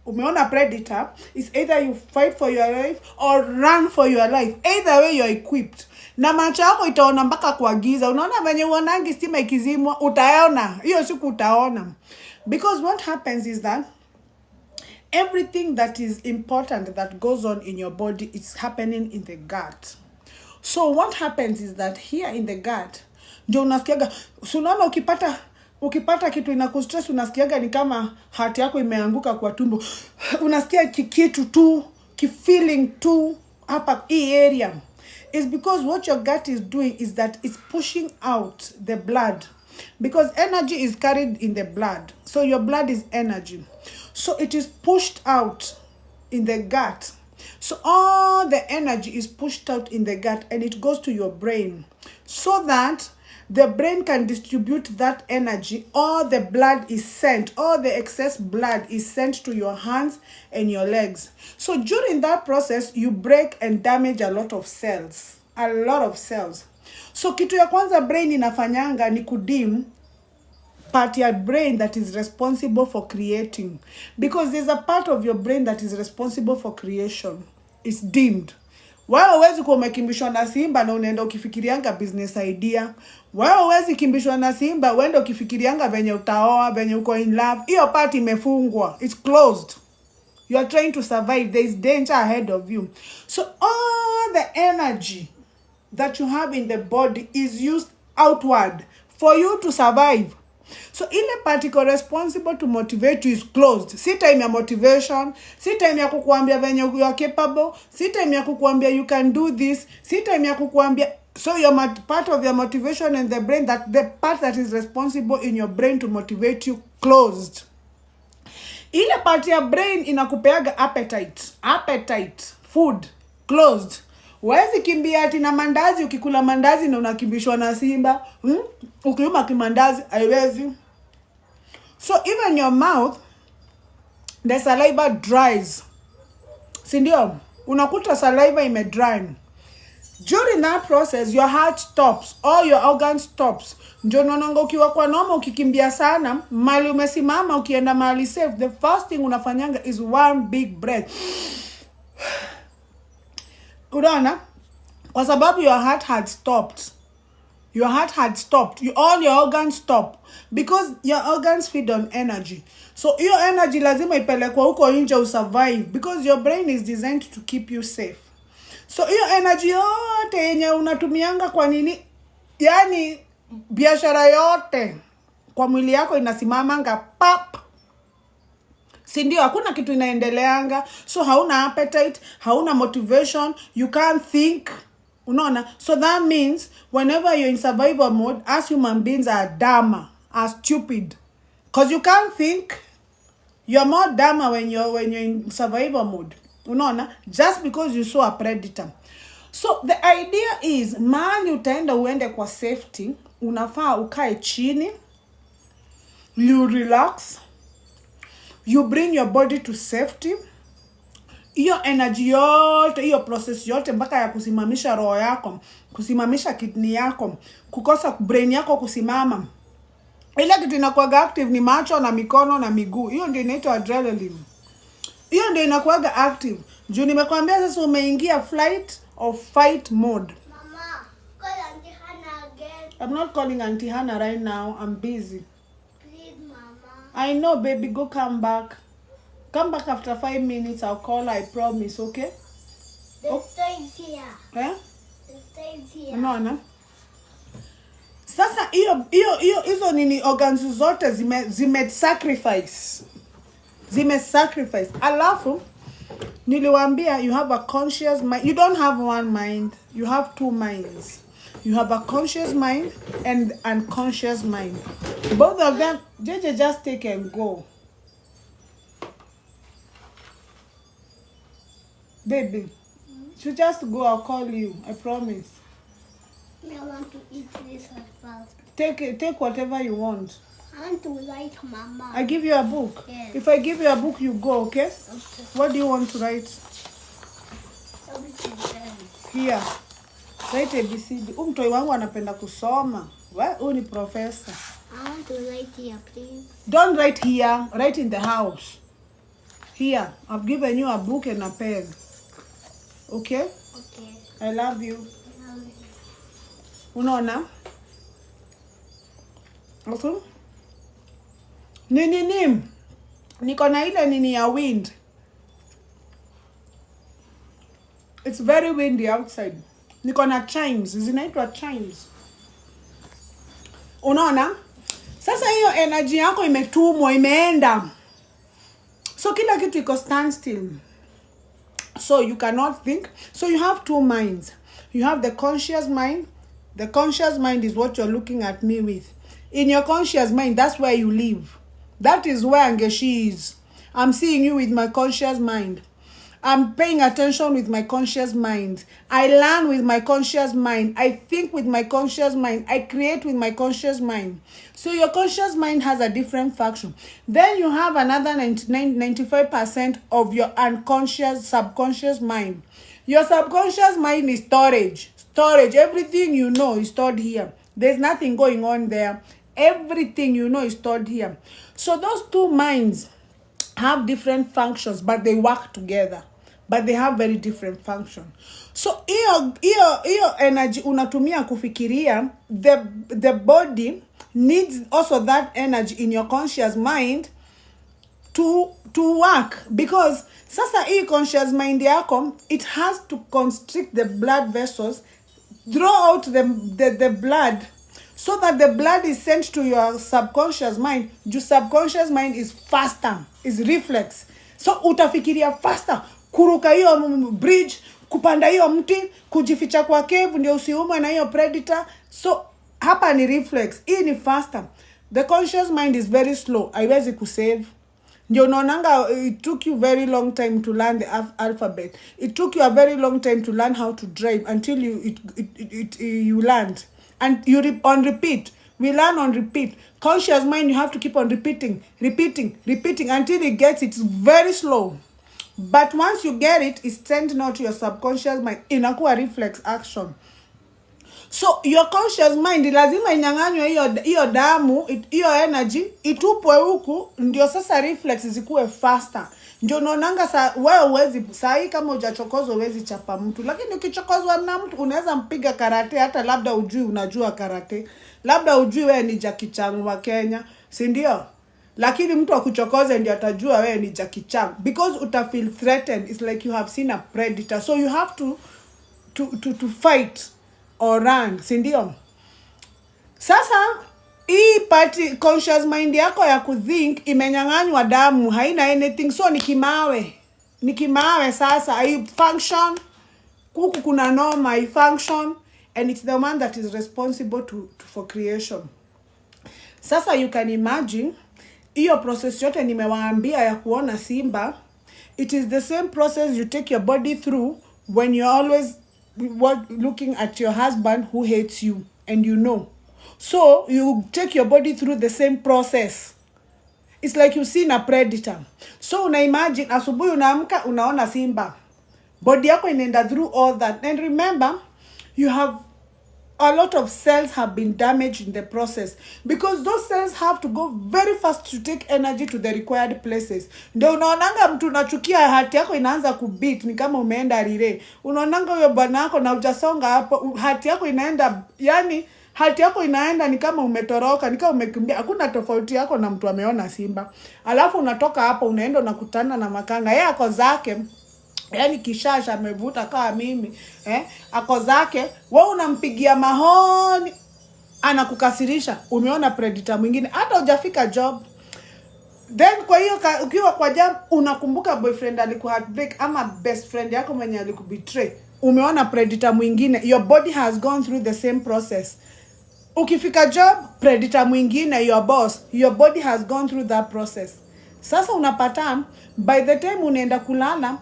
umeona predator, it's either you fight for your life or run for your life. Either way you're equipped. Na macho yako itaona mpaka kwa giza. Unaona venye uonangi stima ikizimwa, utaona. Hiyo siku utaona. Because what happens is that everything that is important that goes on in your body is happening in the gut. So what happens is that here in the gut, ndio unasikiaga, unaona ukipata kitu inakustress, unasikiaga ni kama heart yako imeanguka kwa tumbo. Unasikia kitu tu, feeling tu hapa hii area. It's because what your gut is doing is that it's pushing out the blood. Because energy is carried in the blood. So your blood is energy. So it is pushed out in the gut. So all the energy is pushed out in the gut and it goes to your brain. So that the brain can distribute that energy. All the blood is sent. All the excess blood is sent to your hands and your legs. So during that process, you break and damage a lot of cells. A lot of cells. So kitu ya kwanza brain inafanyanga ni kudim part ya brain that is responsible for creating. Because there's a part of your brain that is responsible for creation. It's dimmed. Wewe huwezi kuwa umekimbishwa na simba na unaenda ukifikirianga business idea. Wewe huwezi kimbishwa na simba uende ukifikirianga venye utaoa, venye uko in love. Hiyo part imefungwa. It's closed. You are trying to survive. There is danger ahead of you. So all the energy that you have in the body is used outward for you to survive. So ile particle responsible to motivate you is closed. Si time ya motivation, si time ya kukuambia venye you are capable, si time ya kukuambia you can do this, si time ya kukuambia. So your part of your motivation and the brain, that the part that is responsible in your brain to motivate you, closed. Ile part ya brain inakupeaga appetite, food, closed. Wezi kimbia ati na mandazi, ukikula mandazi na unakimbishwa na simba. Ukiuma kimandazi, haiwezi. So even your mouth, the saliva dries. Sindio? Unakuta saliva imedry. During that process, your heart stops. All your organs stops. Ndio unaonanga ukiwa kwa noma ukikimbia sana, mali umesimama ukienda mali safe, the first thing unafanyanga is one big breath. Unaona? Kwa sababu your heart had stopped. Your heart had stopped. All your organs stop. Because your organs feed on energy. So your energy lazima ipelekwa huko nje usurvive. Because your brain is designed to keep you safe. So your energy yote yenye unatumianga kwa nini? Yani biashara yote kwa mwili yako inasimamanga pap. Sindio, hakuna kitu inaendeleanga. So hauna appetite, hauna motivation, you can't think. Unaona? So that means whenever you're in survival mode, as human beings are dumber, are stupid. Because you can't think. You're more dumber when you're in survival mode. Unaona? Just because you saw a predator. So the idea is, mahali utaenda uende kwa safety, unafaa ukae chini, you relax, you bring your body to safety. Iyo energy yote, iyo process yote mpaka ya kusimamisha roho yako, kusimamisha kidney yako, kukosa brain yako kusimama. Ile kitu inakuwaga active ni macho na mikono na miguu. Hiyo ndio inaitwa adrenaline. Hiyo ndio inakuwaga active. Juu nimekwambia sasa umeingia flight or fight mode. Mama, call Auntie Hannah again. I'm not calling Auntie Hannah right now. I'm busy. Please, Mama. I know, baby. Go come back. Come back after 5 minutes. I'll call her, I promise, okay? The stays here. Eh? The stays here. Unaona? Sasa hizo nini organs zote zime sacrifice. Zime sacrifice. Alafu niliwaambia you have a conscious mind. You don't have one mind. You have two minds. You have a conscious mind and unconscious mind. Both of them, JJ, just take and go. Baby, You just go, I'll call you. I promise. I want to eat this first. Take whatever you want. I want to write Mama. I give you a book. Yes. If I give you a book, you go, okay? Okay. What do you want to write? Here. Write ABCD. Mtoi wangu anapenda kusoma. Huyu ni professor. I want to write here, please. Don't write here. Write in the house. Here. I've given you a book and a pen. Okay? Okay. I love you. I love you. Unaona? Okay? Nini. Niko na ile nini ya wind. It's very windy outside. Niko na chimes. Zinaitwa chimes. Unaona? Sasa hiyo energy yako imetumwa, imeenda. So kila kitu iko standstill. So you cannot think. So you have two minds. You have the conscious mind. The conscious mind is what you're looking at me with. In your conscious mind, that's where you live. That is where Ngeshi is. I'm seeing you with my conscious mind. I'm paying attention with my conscious mind. I learn with my conscious mind. I think with my conscious mind. I create with my conscious mind. So your conscious mind has a different function. Then you have another 95% of your unconscious, subconscious mind. Your subconscious mind is storage. Storage. Everything you know is stored here. There's nothing going on there. Everything you know is stored here. So those two minds have different functions, but they work together. But they have very different functions. So hiyo energy unatumia kufikiria, the body needs also that energy in your conscious mind to work, because sasa hii conscious mind yako, it has to constrict the blood vessels, draw out the blood, so that the blood is sent to your subconscious mind. Your subconscious mind is faster, is reflex. So utafikiria faster, kuruka hiyo bridge, kupanda hiyo mti, kujificha kwa cave ndio usiumwe na hiyo predator. So hapa ni reflex, hii ni faster. The conscious mind is very slow, haiwezi kusave. Ndio unaonanga it took you very long time to learn the alphabet. It took you a very long time to learn how to drive until you learned. And you on repeat. We learn on repeat. Conscious mind, you have to keep on repeating until it gets it very slow. But once you get it, it's sent now to your subconscious mind. Inakuwa reflex action. So your conscious mind lazima inyang'anywe hiyo damu, hiyo energy itupwe huku, ndio sasa reflex zikuwe faster. Ndio unaonanga wewe uwezi sahi kama hujachokozwa uwezi chapa mtu, lakini ukichokozwa na mtu unaweza mpiga karate, hata labda ujui unajua karate, labda ujui wewe ni Jackie Chan wa Kenya, si ndio? Lakini mtu akuchokoze ndio atajua wewe ni Jackie Chan, because uta feel threatened. It's like you have seen a predator, so you have to fight or run, si ndio? Sasa hii party conscious mind yako ya kuthink imenyang'anywa damu, haina anything. So ni kimawe sasa, I function kuku kuna norma, I function, and it's the one that is responsible for creation. Sasa you can imagine hiyo process yote nimewaambia ya kuona simba, it is the same process you take your body through when you're always looking at your husband who hates you, and you know. So you take your body through the same process. It's like you've seen a predator. So una imagine asubuhi unaamka unaona simba. Body yako inaenda through all that. And remember, you have a lot of cells have been damaged in the process, because those cells have to go very fast to take energy to the required places. Ndio unaonanga mtu unachukia hati yako inaanza kubeat ni kama umeenda rire. Unaonanga huyo bwana wako na hujasonga hapo, hati yako inaenda, yani hati yako inaenda ni kama umetoroka, ni kama umekimbia. Hakuna tofauti yako na mtu ameona simba. Alafu unatoka hapo unaenda unakutana na makanga. Yeye ako zake, yani kishasha amevuta kama mimi, ako zake, wewe unampigia mahoni, anakukasirisha. Umeona predator mwingine, hata hujafika job. Then kwa hiyo ukiwa kwa job unakumbuka boyfriend alikuheartbreak ama best friend yako mwenye alikubetray. Umeona predator mwingine. Your body has gone through the same process. Ukifika job, predator mwingine, your boss, your body has gone through that process. Sasa unapata by the time unaenda kulala,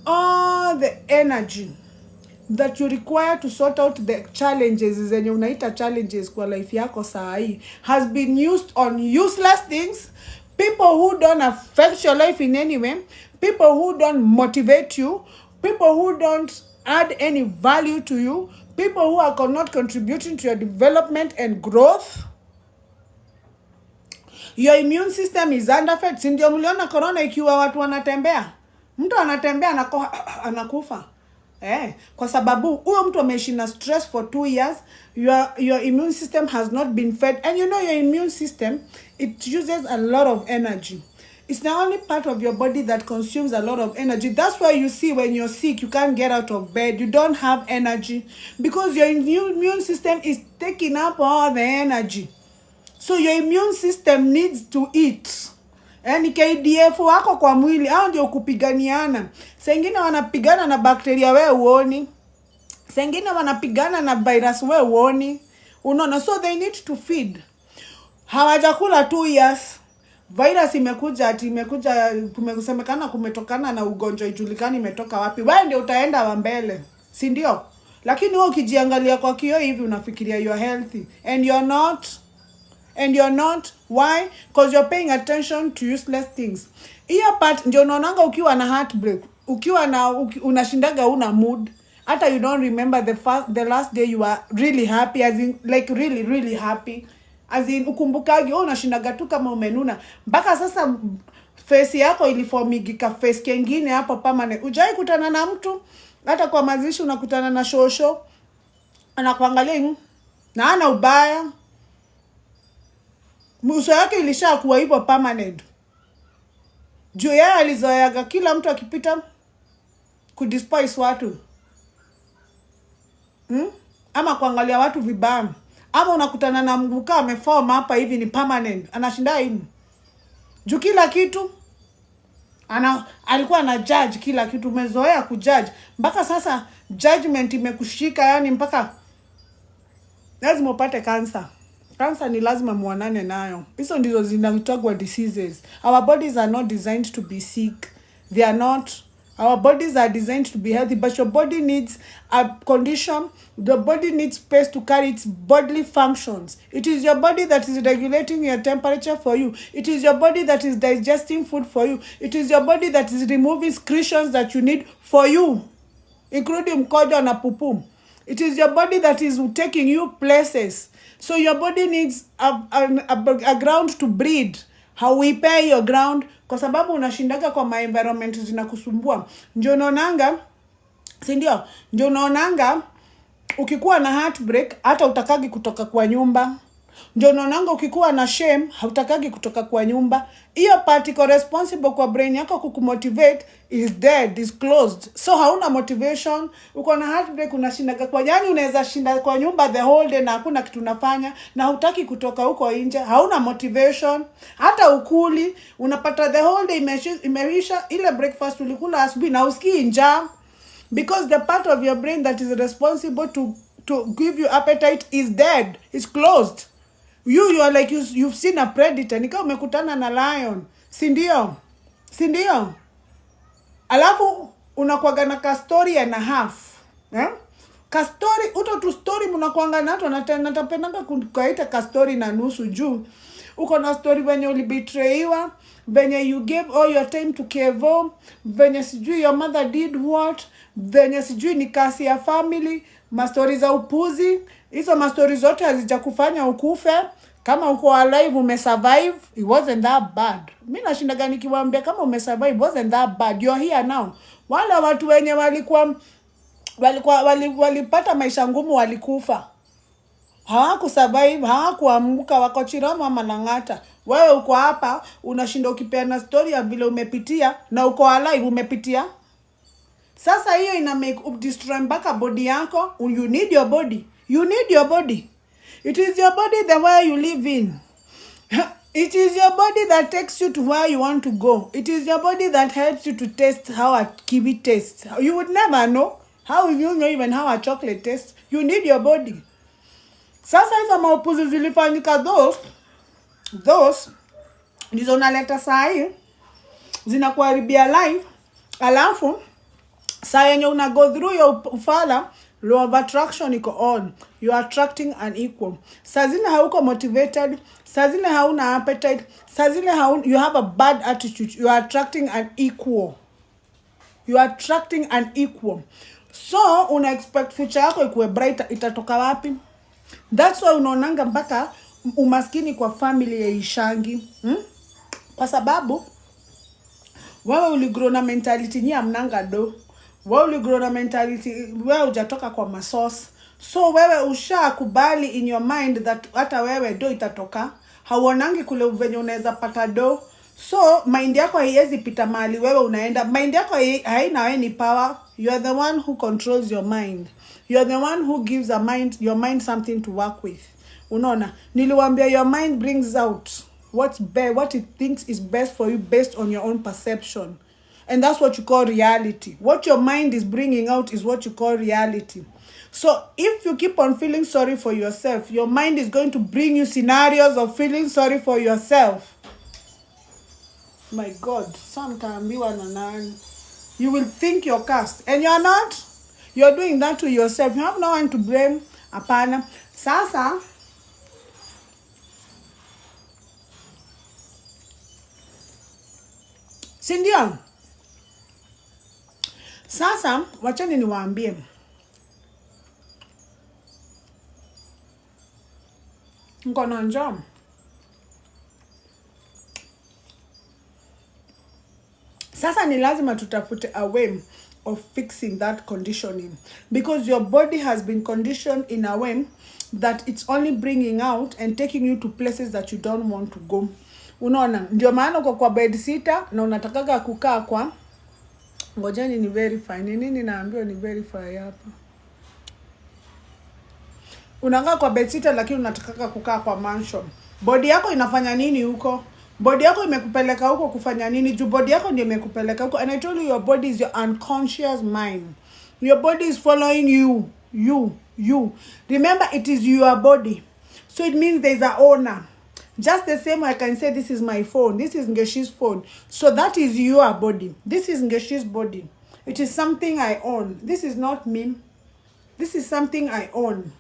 all the energy that you require to sort out the challenges zenye unaita challenges kwa life yako saa hii has been used on useless things, people who don't affect your life in any way, people who don't motivate you, people who don't add any value to you, people who are not contributing to your development and growth. Your immune system is under threat. Si ndio mliona corona ikiwa watu wanatembea? Mtu anatembea anakufa. Kwa sababu huyo mtu ameishi na stress for 2 years, your immune system has not been fed, and you know your immune system, it uses a lot of energy. It's the only part of your body that consumes a lot of energy. That's why you see when you're sick, you can't get out of bed, you don't have energy, because your immune system is taking up all the energy. So your immune system needs to eat. Ni KDF wako kwa mwili, hao ndio kupiganiana. Sengine wanapigana na bakteria wewe uoni. Sengine wanapigana na virus wewe uoni. Unaona, so they need to feed. Hawajakula 2 years. Virus imekuja kumesemekana kumetokana na ugonjwa ijulikani imetoka wapi. Wewe ndio utaenda wa mbele, si ndio? Lakini wewe ukijiangalia kwa kioo hivi unafikiria you are healthy and you're not. And you're not. Why? Because you're paying attention to useless things. Hiyo part ndio unaonanga ukiwa na heartbreak, ukiwa na unashindaga una mood, hata you don't remember the last day you were really happy, as in like really happy, as in ukumbukagi unashindaga tu kama umenuna, mpaka sasa face yako ilifomigika face kengine hapo permanent. Ujai kutana na mtu hata kwa mazishi unakutana na shosho anakuangalia na ana ubaya, uso yake ilishakuwa hivyo permanent. Juu yeye alizoeaga kila mtu akipita kudespise watu. Ama kuangalia watu vibaya. Ama unakutana na mguka ameform hapa hivi ni permanent. Anashinda hivi. Juu kila kitu alikuwa na judge kila kitu, umezoea kujudge. Mpaka sasa judgment imekushika, yani mpaka lazima upate cancer. Cancer ni lazima muonane nayo. Hizo ndizo zinaitwa diseases. Our bodies are not designed to be sick. They are not. Our bodies are designed to be healthy, but your body needs a condition. The body needs space to carry its bodily functions. It is your body that is regulating your temperature for you. It is your body that is digesting food for you. It is your body that is removing excretions that you need for you, including mkojo na pupu. It is your body that is taking you places. So your body needs a ground to breed. How we pay your ground, kwa sababu unashindaga kwa my environment zinakusumbua. Ndio unaonanga, si ndio? Ndio unaonanga ukikuwa na heartbreak hata utakagi kutoka kwa nyumba. Ndio unaonanga ukikuwa na shame hautakagi kutoka kwa nyumba. Hiyo part iko responsible kwa brain yako kukumotivate is dead, is closed. So hauna motivation, uko na heartbreak unashindaga kwa, yani unaweza shinda kwa nyumba the whole day na hakuna kitu unafanya na hutaki kutoka huko nje, hauna motivation, hata ukuli, unapata the whole day imeisha ile breakfast ulikula asubuhi na usikii njaa, because the part of your brain that is responsible to give you appetite is dead, is closed. You are like you've seen a predator, nika umekutana na lion, si ndio? Si ndio? Alafu unakuaga na ka story and a half. Ka story, tu story mnakuanga nato natapendanga kukaita ka story na nusu juu. Uko na story venye ulibetrayiwa, venye you gave all your time to Kevo, venye sijui your mother did what, venye sijui ni kasi ya family, mastori za upuzi. Hizo mastori zote hazijakufanya ukufe. Kama uko alive umesurvive, it wasn't that bad. Mimi nashindaga nikiwaambia kama umesurvive, it wasn't that bad. You're here now. Wale watu wenye walipata maisha ngumu walikufa. Hawakusurvive, hawakuamka, wako Chiroma ama Lang'ata. Wewe uko hapa unashinda ukipeana story ya vile umepitia na uko alive umepitia. Sasa hiyo ina make up destroy mpaka body yako. You need your body. You need your body. It is your body the way you live in. It is your body that takes you to where you want to go. It is your body that helps you to taste how a kiwi tastes. You would never know. How will you know even how a chocolate tastes? You need your body. Sasa hizo maupuzi zilifanyika those ndizo naleta saa hii zinakuharibia life. Alafu Saa yenye una go through your ufala, law of attraction iko on. You are attracting an equal. Saa zile hauko motivated, saa zile hauna appetite, saa zile you have a bad attitude, you are attracting an equal. You are attracting an equal. So una expect future yako ikuwe bright, itatoka wapi? That's why unaonanga mpaka umaskini kwa family ya ishangi. Kwa sababu wewe uligrow na mentality ni amnanga do. Wewe uligrow na mentality, wewe hujatoka kwa masource. So wewe ushakubali in your mind that hata wewe do itatoka. Hauonangi kule venye unaweza pata do. So mind yako haiwezi pita mahali wewe unaenda. Mind yako haina any power. You are the one who controls your mind. You are the one who gives your mind something to work with. Unaona, niliwaambia your mind brings out what it thinks is best for you based on your own perception. And that's what you call reality. What your mind is bringing out is what you call reality. So if you keep on feeling sorry for yourself, your mind is going to bring you scenarios of feeling sorry for yourself. My God, sometimes you will think you're cursed. And you're not. You're doing that to yourself. You have no one to blame. Apana. Sasa, sindio? Sasa, wachani niwaambie. Niko na njaa. Sasa ni lazima tutafute a way of fixing that conditioning, because your body has been conditioned in a way that it's only bringing out and taking you to places that you don't want to go. Unaona, ndio maana uko kwa bed sitter na unatakaga kukaa kwa, ngojeni ni verify. Nini naambiwa ni verify hapa? Unakaa kwa bed sitter lakini unatakaga kukaa kwa mansion. Body yako inafanya nini huko? Body yako imekupeleka huko kufanya nini? Juu body yako ndio imekupeleka huko. And I told you, your body is your unconscious mind. Your body is following you. Remember, it is your body. So it means there's an owner. Just the same way I can say this is my phone. This is Ngeshi's phone. So that is your body. This is Ngeshi's body. It is something I own. This is not me. This is something I own.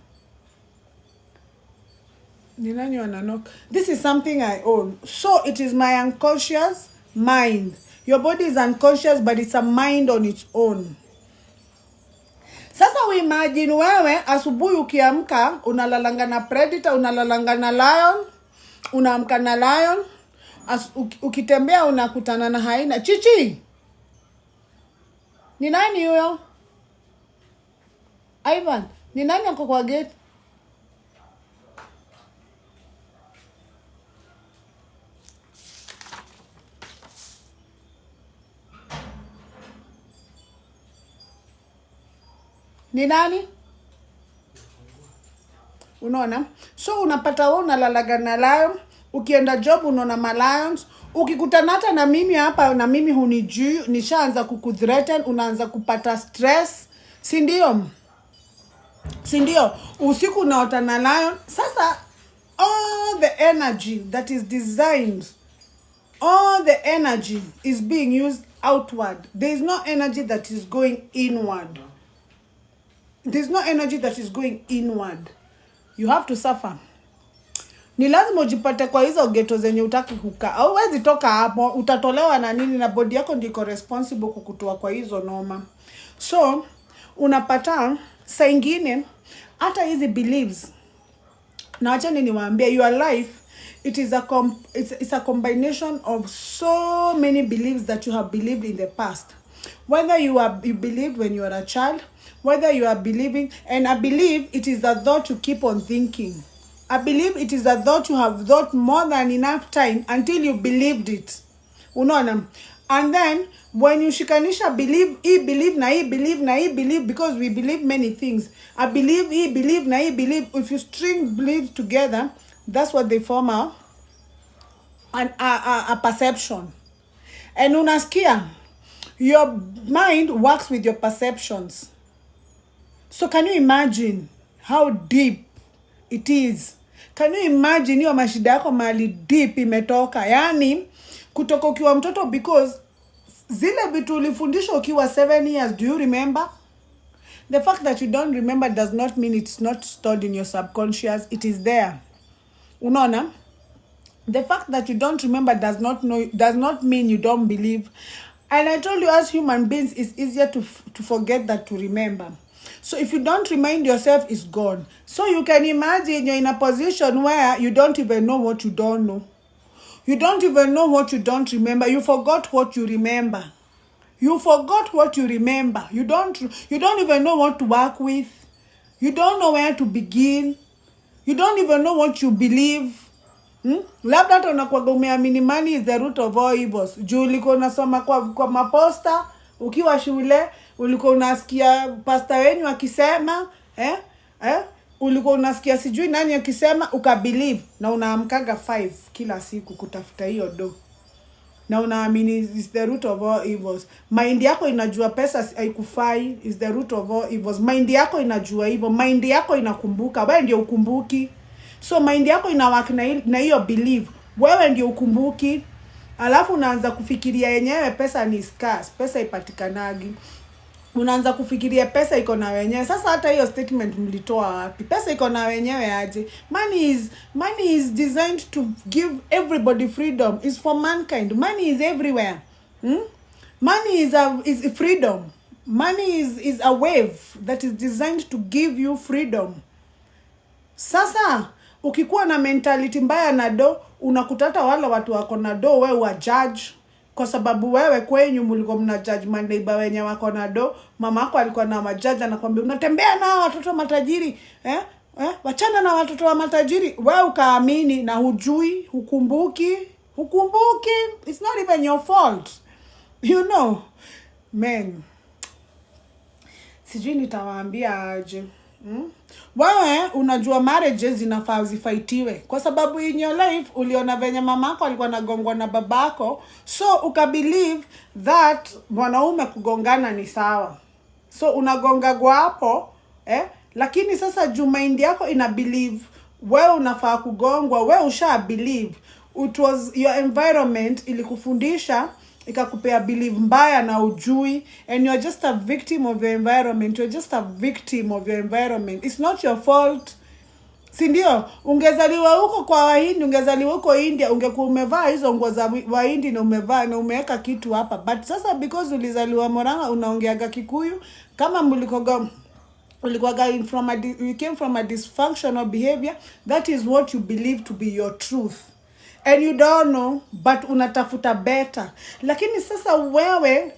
This is something I own. So it is my unconscious mind. Your body is unconscious, but it's a mind on its own. Sasa we imagine wewe asubuhi ukiamka unalalanga na predator, unalalanga na lion, unaamka na lion, ukitembea unakutana na haina. Chichi, ni nani huyo? Ivan, ni nani ako kwa gate? Ni nani? Unaona? So unapata wewe unalalaga na lion, ukienda job unaona ma lions, ukikutana hata na mimi hapa na mimi hunijui, nishaanza kukuthreaten, unaanza kupata stress, si ndio? Si ndio? Usiku unaota na lion. Sasa all the energy that is designed, all the energy is being used outward. There is no energy that is going inward. There's no energy that is going inward. You have to suffer. Ni lazima ujipate kwa hizo ghetto zenye utaki kukaa. Au huwezi toka hapo, utatolewa na nini, na body yako ndiko responsible kukutoa kwa hizo noma. So, unapata saa ingine hata hizi beliefs. Na acha niwaambie, your life, it's a combination of so many beliefs that you have believed in the past. Whether you believed when you were a child, whether you are believing, and I believe it is a thought you keep on thinking. I believe it is a thought you have thought more than enough time until you believed it. Unaona? And then when you shikanisha believe, believe, because we believe many things. I believe, believe. If you string beliefs together, that's what they form a perception. And unasikia, your mind works with your perceptions. So can you imagine how deep it is? Can you imagine hiyo mashida yako mali deep imetoka? Yani kutoka ukiwa mtoto, because Zile vitu ulifundishwa ukiwa 7 years, do you remember? The fact that you don't remember does not mean it's not stored in your subconscious. It is there. Unaona? The fact that you don't remember does not mean you don't believe. And I told you, as human beings, it's easier to forget than to remember. So if you don't remind yourself, it's gone. So you can imagine you're in a position where you don't even know what you don't know. You don't even know what you don't remember. You forgot what you remember. You forgot what you remember. You don't even know what to work with. You don't know where to begin. You don't even know what you believe. Labda hata unakuwa umeamini money is the root of all evils. Juu ulikuwa unasoma kwa maposta ukiwa shule, ulikuwa unasikia pasta wenyu akisema, ulikuwa unasikia sijui nani akisema, ukabelieve, na unaamkaga 5 kila siku kutafuta hiyo do. Na unaamini is the root of all evils. Mind yako inajua pesa haikufai, is the root of all evils. Mind yako inajua hivyo, mind yako inakumbuka, wewe ndio ukumbuki. So mind yako inawaka na hiyo believe, wewe ndio ukumbuki. Alafu unaanza kufikiria yenyewe pesa ni scarce, pesa ipatikanagi. Unaanza kufikiria pesa iko na wenyewe. Sasa hata hiyo statement mlitoa wapi? Pesa iko na wenyewe aje? Money is designed to give everybody freedom. It's for mankind. Money is everywhere. Money is freedom. Money is a wave that is designed to give you freedom. Sasa ukikuwa na mentality mbaya na do, unakutata wale watu wako na do wewe wa judge. Kwa sababu wewe kwenyu mlikuwa mna judge maneiba wenye wako na do. Mama yako alikuwa na majaji anakuambia unatembea na watoto matajiri, wachana na watoto wa matajiri. Wewe ukaamini na hujui, hukumbuki. It's not even your fault. You know, men. Sijui nitawaambia aje. Wewe unajua marriages zinafaa zifightiwe kwa sababu in your life uliona venye mamako alikuwa anagongwa na babako, so ukabelieve that mwanaume kugongana ni sawa, so unagonga kwa hapo lakini sasa juu mind yako ina believe wewe unafaa kugongwa, wewe usha believe, it was your environment ilikufundisha ikakupea believe mbaya na ujui, and you're just a victim of your environment. You're just a victim of your environment. It's not your fault. Si ndio? Ungezaliwa huko kwa Wahindi, ungezaliwa huko India, ungekuwa umevaa hizo nguo za Wahindi na umevaa na umeweka kitu hapa. But sasa because ulizaliwa Murang'a unaongeaga Kikuyu, kama you came from a dysfunctional behavior, that is what you believe to be your truth. And you don't know, but unatafuta better. Lakini sasa wewe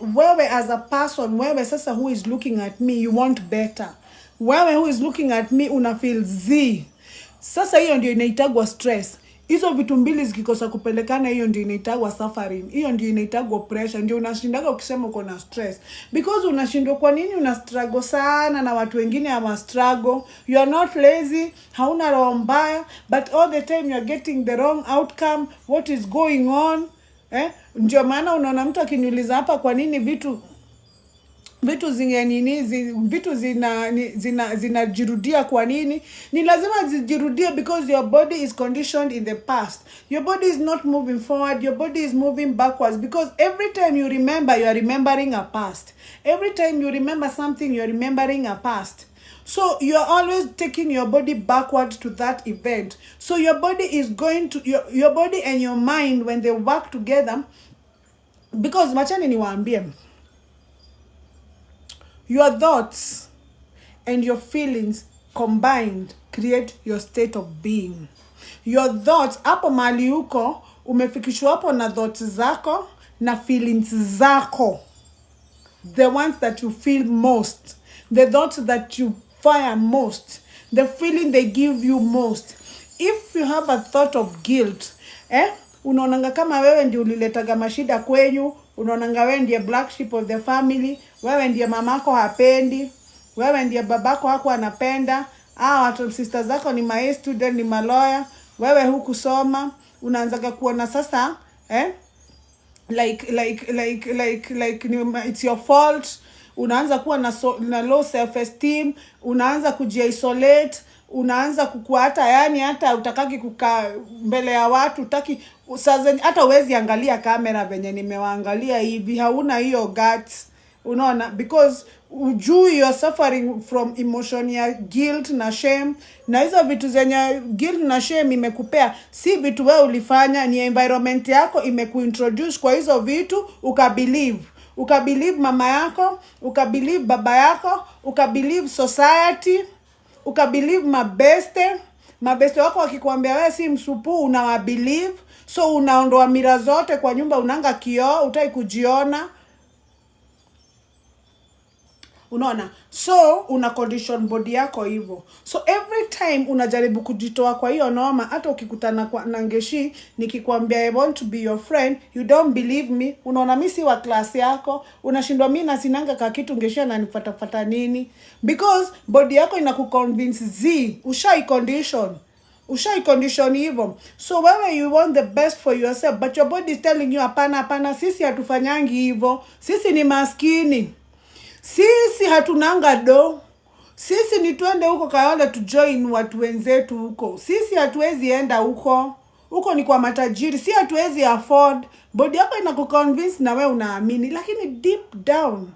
as a person, wewe sasa who is looking at me, you want better. Wewe who is looking at me, una feel z. Sasa hiyo ndio inaitagwa stress. Hizo vitu mbili zikikosa kupelekana, hiyo ndio inaitagwa suffering. Hiyo ndio inaitagwa pressure. Ndio unashindaga ukisema uko na stress. Because unashindwa kwa nini una struggle sana na watu wengine hawa struggle. You are not lazy, hauna roho mbaya, but all the time you are getting the wrong outcome. What is going on? Ndio maana unaona mtu akiniuliza hapa kwa nini vitu zinajirudia kwa nini? Ni lazima zijirudie because your body is conditioned in the past. Your body is not moving forward, your body is moving backwards, because every time you remember, you are remembering a past. Every time you remember something, you are remembering a past. So you are always taking your body backward to that event. So your body is going to your body and your mind, when they work together, because machani niwaambie, your thoughts and your feelings combined create your state of being. Your thoughts, hapo mali uko, umefikishwa hapo na thoughts zako na feelings zako. The ones that you feel most. The thoughts that you fire most. The feeling they give you most. If you have a thought of guilt, unaonanga kama wewe ndiye uliletaga mashida kwenyu, unaonanga wewe ndiye black sheep of the family, wewe ndiye mamako hapendi, wewe ndiye babako hako anapenda, watu sisters zako ni my student, ni maloya, wewe hukusoma, unaanzaga kuona sasa like it's your fault. Unaanza kuwa na low self esteem, unaanza kujiisolate, unaanza kukua hata yani hata utakaki kukaa mbele ya watu, utaki sasa hata uwezi angalia kamera venye nimewaangalia hivi, hauna hiyo guts. Unaona, because ujui you're suffering from emotion ya guilt na shame, na hizo vitu zenye guilt na shame imekupea si vitu wewe ulifanya, ni environment yako imekuintroduce kwa hizo vitu, ukabelieve mama yako, ukabelieve baba yako, ukabelieve society, ukabelieve mabeste wako wakikwambia wewe si msupu, unawabelieve. So unaondoa mira zote kwa nyumba, unanga kioo, utai kujiona. Unaona? So una condition body yako hivyo. So every time unajaribu kujitoa kwa hiyo noma, hata ukikutana kwa Nangeshi nikikwambia I want to be your friend, you don't believe me. Unaona mimi si wa class yako, unashindwa mimi na sinanga ka kitu Ngeshi ananifuata nini? Because body yako inakuconvince ushai condition hivyo. So wewe you want the best for yourself, but your body is telling you hapana, sisi hatufanyangi hivyo. Sisi ni maskini. Sisi hatunanga do. Sisi ni twende huko Kayole to join watu wenzetu huko. Sisi hatuwezi enda huko. Huko ni kwa matajiri. Si hatuwezi afford. Body yako inakuconvince na wewe unaamini, lakini deep down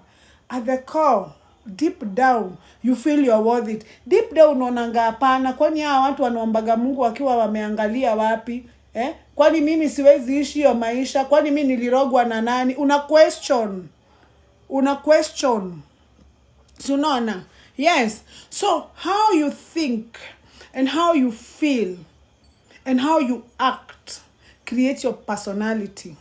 at the core, deep down you feel you're worth it. Deep down unaonanga hapana, kwani hao watu wanaombaga Mungu wakiwa wameangalia wapi? Kwani mimi siwezi ishi hiyo maisha? Kwani mimi nilirogwa na nani? Una question. Unaona? Yes. So how you think and how you feel and how you act creates your personality.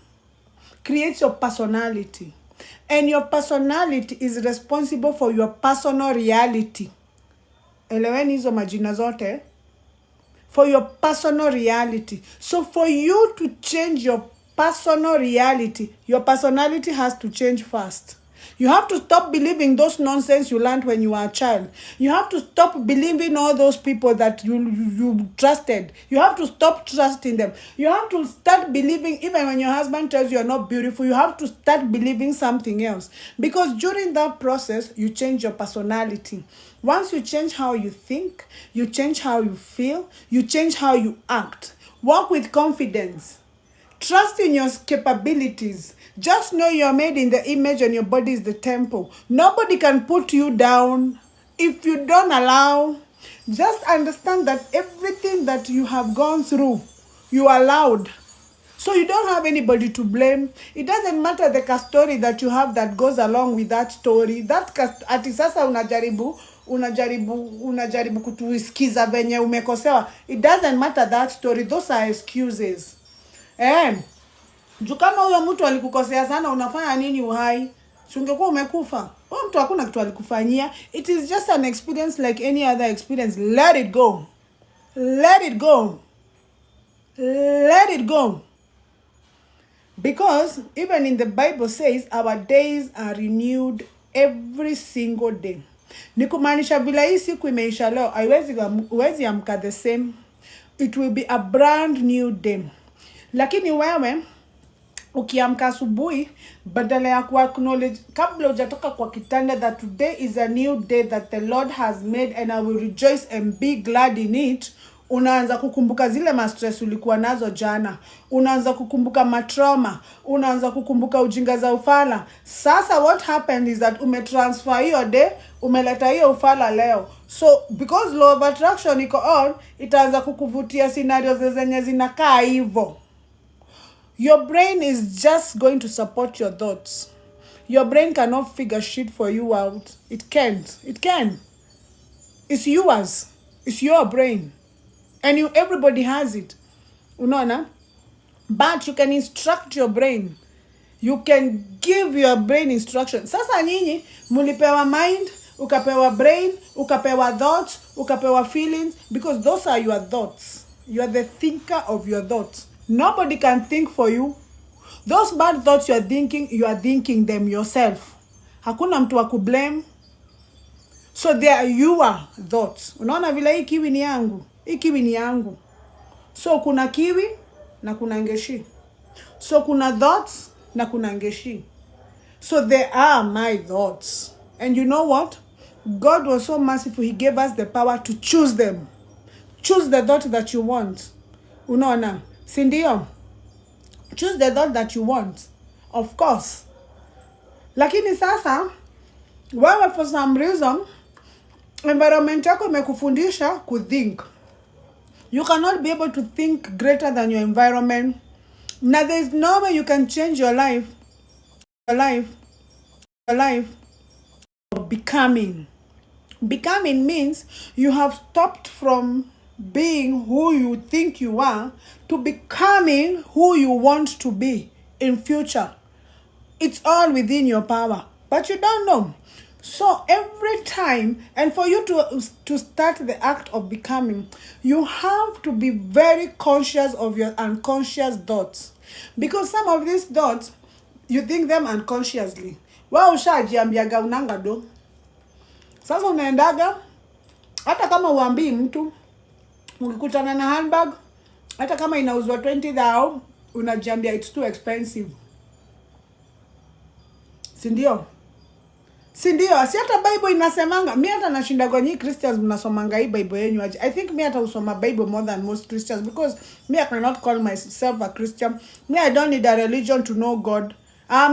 And your personality is responsible for your personal reality. Eleweni hizo majina zote. For your personal reality. So for you to change your personal reality, your personality has to change first. You have to stop believing those nonsense you learned when you were a child. You have to stop believing all those people that you trusted. You have to stop trusting them. You have to start believing, even when your husband tells you you're not beautiful, you have to start believing something else. Because during that process, you change your personality. Once you change how you think, you change how you feel, you change how you act. Walk with confidence. Trust in your capabilities. Just know you're made in the image and your body is the temple. Nobody can put you down if you don't allow. Just understand that everything that you have gone through, you allowed. So you don't have anybody to blame. It doesn't matter the story that you have that goes along with that story. That ati sasa unajaribu kutusikiza venye umekosewa. It doesn't matter that story. Those are excuses. Juu kama huyo mtu alikukosea sana, unafanya nini uhai? Si ungekuwa umekufa. Huyo mtu hakuna kitu alikufanyia. It is just an experience like any other experience. Let it go. Because even in the Bible says our days are renewed every single day. Ni kumaanisha bila hii siku imeisha leo, haiwezi amka the same. It will be a brand new day. Lakini wewe ukiamka asubuhi, badala ya acknowledge kabla hujatoka kwa kitanda that today is a new day that the Lord has made and I will rejoice and be glad in it, unaanza kukumbuka zile stress ulikuwa nazo jana, unaanza kukumbuka matrauma, unaanza kukumbuka ujinga za ufala. Sasa what happened is that umetransfer hiyo day, umeleta hiyo ufala leo. So because law of attraction iko on, itaanza kukuvutia scenarios zenye zinakaa hivyo. Your brain is just going to support your thoughts. Your brain cannot figure shit for you out. It can't. It can. It's yours. It's your brain. And everybody has it. Unaona? But you can instruct your brain. You can give your brain instruction. Sasa nyinyi mulipewa mind, ukapewa brain, ukapewa thoughts, ukapewa feelings, because those are your thoughts. You are the thinker of your thoughts. Nobody can think for you. Those bad thoughts you are thinking them yourself. Hakuna mtu wa kublame. So they are your thoughts. Unaona vile hii kiwi ni yangu. Hii kiwi ni yangu. So kuna kiwi na kuna Ngeshi. So kuna thoughts na kuna Ngeshi. So they are my thoughts. And you know what? God was so merciful. He gave us the power to choose them. choose the thought that you want. Unaona, si ndio? Choose the thought that you want, of course. Lakini sasa wewe for some reason environment yako imekufundisha kuthink. You cannot be able to think greater than your environment. Now there is no way you can change your life. Your life becoming. Becoming means you have stopped from being who you think you are to becoming who you want to be in future. It's all within your power, but you don't know. So every time, and for you to start the act of becoming, you have to be very conscious of your unconscious thoughts, because some of these thoughts you think them unconsciously. Wewe ushajiambiaga unanga do. Sasa unaendaga hata kama uambii mtu, ukikutana na handbag hata kama inauzwa 20,000 unajiambia it's too expensive. Si ndio? Si ndio? Si hata Bible inasemanga. Mimi hata nashinda kwa nyinyi Christians mnasomanga hii Bible yenu aje. I think mimi hata usoma Bible more than most Christians, because me I cannot call myself a Christian. Me I don't need a religion to know God.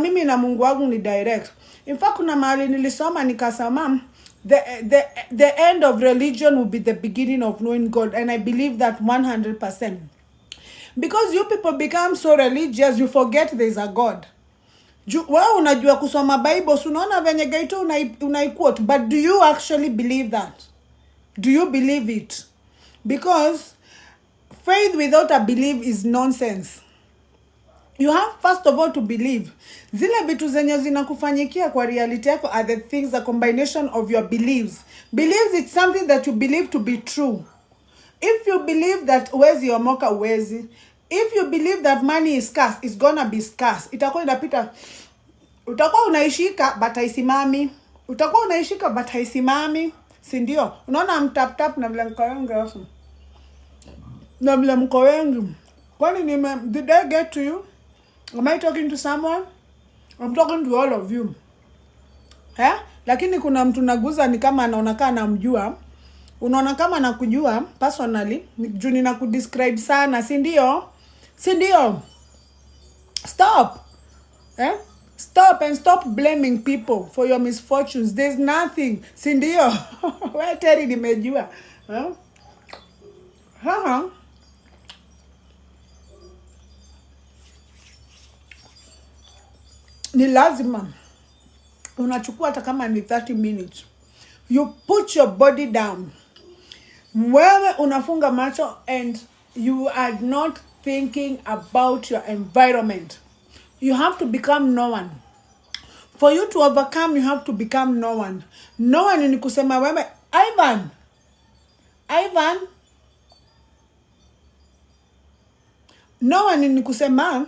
Mimi na Mungu wangu ni direct. In fact kuna mahali nilisoma nikasema the end of religion will be the beginning of knowing God, and I believe that 100%. Because you people become so religious you forget there is a God. Wewe unajua kusoma Bible, unaona venye gaito unaiquote, but do you actually believe that? Do you believe it? Because faith without a belief is nonsense. You have first of all to believe. Zile vitu zenye zinakufanyikia kwa reality yako are the things, a combination of your beliefs. Beliefs, it's something that you believe to be true. If you believe that uwezi omoka uwezi, if you believe that money is scarce, it's gonna be scarce. Itakuwa inapita. Utakuwa unaishika but haisimami. Utakuwa unaishika but haisimami. Si ndio? Unaona tap na vile mko wengi hapo. Na vile mko wengi. Kwani did I get to you? Am I talking to someone? I'm talking to all of you. Lakini kuna mtu naguza ni kama anaonekana namjua. Unaona kama nakujua personally, juu ninakudescribe sana, si ndio? Si ndio? Stop. Stop and stop blaming people for your misfortunes. There's nothing. Si ndio? Wewe teri nimejua. Ni lazima unachukua hata kama ni 30 minutes. You put your body down. Wewe unafunga macho and you are not thinking about your environment. You have to become no one. For you to overcome, you have to become no one. No one ni kusema wewe, Ivan. No one ni kusema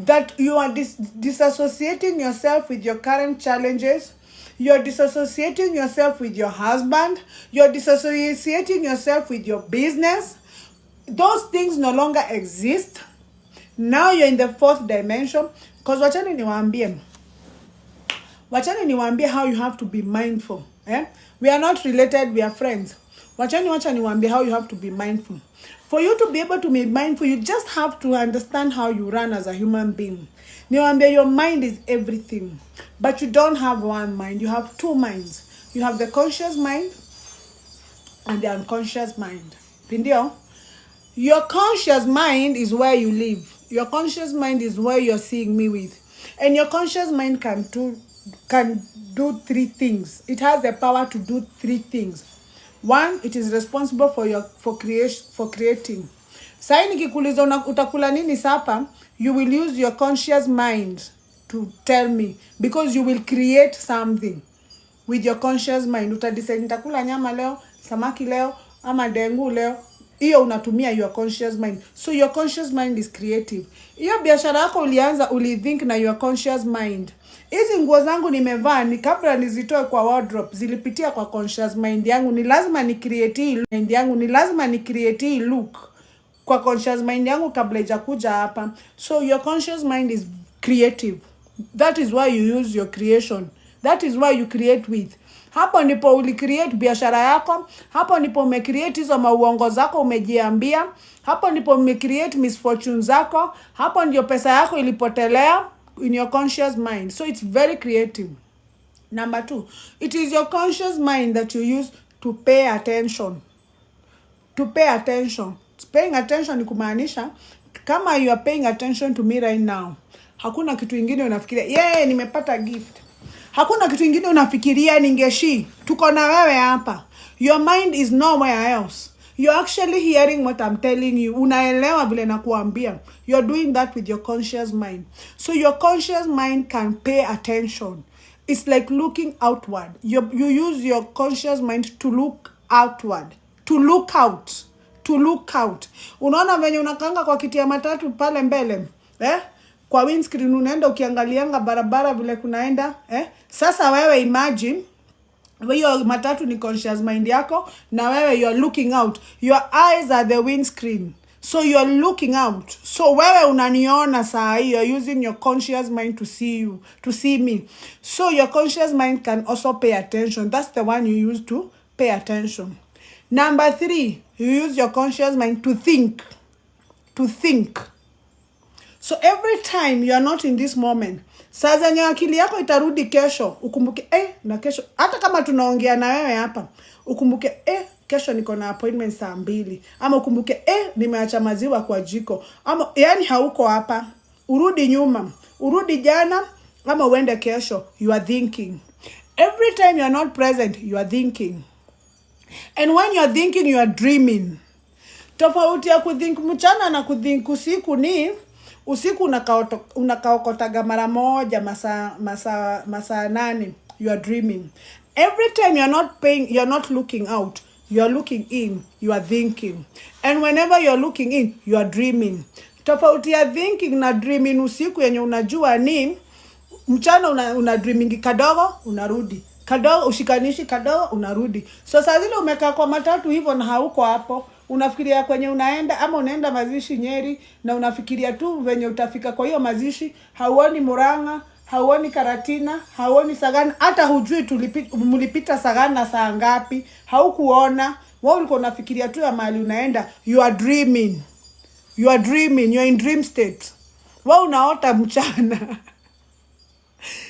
that you are disassociating yourself with your current challenges. You're disassociating yourself with your husband. You're disassociating yourself with your business. Those things no longer exist. Now you're in the 4th dimension. Because wachani niwaambie how you have to be mindful. We are not related, we are friends. Wachani niwaambie how you have to be mindful. For you to be able to be mindful, you just have to understand how you run as a human being. Niwaambie, your mind is everything. But you don't have one mind. You have two minds. You have the conscious mind and the unconscious mind. Ndio? Your conscious mind is where you live. Your conscious mind is where you're seeing me with. And your conscious mind can do 3 things. It has the power to do 3 things. 1, it is responsible for creating. Sai nikikuuliza utakula nini sapa, you will use your conscious mind to tell me, because you will create something with your conscious mind. Utadecide nitakula nyama leo, samaki leo, ama dengu leo. Hiyo unatumia your conscious mind. So your conscious mind is creative. Hiyo biashara yako ulithink na your conscious mind. Hizi nguo zangu nimevaa ni kabla nizitoe kwa wardrobe, zilipitia kwa conscious mind yangu. Ni lazima ni create look kwa conscious mind yangu kabla ijakuja hapa. So your conscious mind is creative. That is why you use your creation. That is why you create with. Hapo ndipo ulicreate biashara yako, hapo ndipo umecreate hizo mauongo zako umejiambia, hapo ndipo umecreate misfortune zako, hapo ndio pesa yako ilipotelea in your conscious mind. So it's very creative. Number 2, it is your conscious mind that you use to pay attention. To pay attention. Paying attention ni kumaanisha kama you are paying attention to me right now, hakuna kitu kingine unafikiria nimepata gift. Hakuna kitu kingine unafikiria ningeshi. Tuko na wewe hapa. Your mind is nowhere else. You're actually hearing what I'm telling you. Unaelewa vile nakuambia. You're doing that with your conscious mind. So your conscious mind can pay attention. It's like looking outward. You use your conscious mind to look outward. To look out. To look out. Unaona venye unakanga kwa kiti ya matatu pale mbele. Kwa windscreen unaenda ukiangalianga barabara vile kunaenda. Sasa wewe imagine. Hiyo matatu ni conscious mind yako. Na wewe you are looking out. Your eyes are the windscreen. So you are looking out. So wewe unaniona saa hii. You are using your conscious mind to see you. To see me. So your conscious mind can also pay attention. That's the one you use to pay attention. Number 3, you use your conscious mind to think. To think. So every time you are not in this moment, saa zenye akili yako itarudi kesho, ukumbuke na kesho, hata kama tunaongea na wewe hapa, ukumbuke kesho niko na appointment saa 2, ama ukumbuke nimeacha maziwa kwa jiko, ama yani hauko hapa, urudi nyuma, urudi jana, ama uende kesho. You are thinking. Every time you are not present, you are thinking. And when you are thinking, you are dreaming. Tofauti ya kuthink mchana na kuthink usiku ni usiku unakaokotaga mara moja masaa 8. You are dreaming. Every time you are not looking out, you are looking in, you are thinking. And whenever you are looking in, you are dreaming. Tofauti ya thinking na dreaming usiku yenye unajua ni mchana una dreaming kadogo unarudi. Kadogo ushikanishi kadogo unarudi. So saa zile umekaa kwa matatu hivyo na hauko hapo, unafikiria kwenye unaenda, ama unaenda mazishi Nyeri na unafikiria tu venye utafika kwa hiyo mazishi, hauoni Murang'a, hauoni Karatina, hauoni Sagana, hata hujui mlipita Sagana saa ngapi, haukuona. Wewe ulikuwa unafikiria tu ya mahali unaenda. You are dreaming. You are dreaming. You are in dream state. Wewe unaota mchana.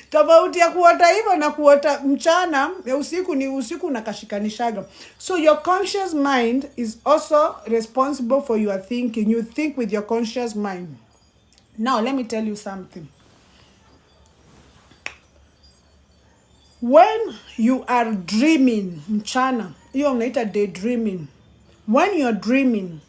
Tofauti ya kuota hivyo na kuota mchana ya usiku ni usiku unakashikanishaga. So your conscious mind is also responsible for your thinking. You think with your conscious mind. Now let me tell you something. When you are dreaming mchana, hiyo unaita daydreaming. When you're dreaming,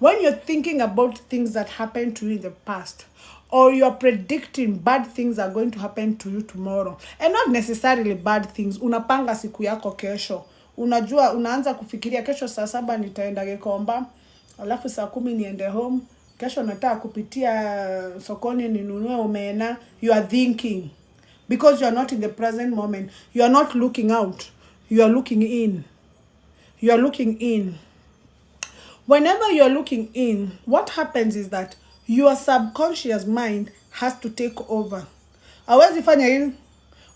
when you're thinking about things that happened to you in the past, or you're predicting bad things are going to happen to you tomorrow, and not necessarily bad things. Unapanga siku yako kesho. Unajua unaanza kufikiria kesho saa 7 nitaenda Gikomba, alafu saa 10 niende home. Kesho nataka kupitia sokoni ninunue omena. You are thinking because you are not in the present moment. You are not looking out. You are looking in. You are looking in. Whenever you are looking in, what happens is that your subconscious mind has to take over. Hawezi fanya hivi.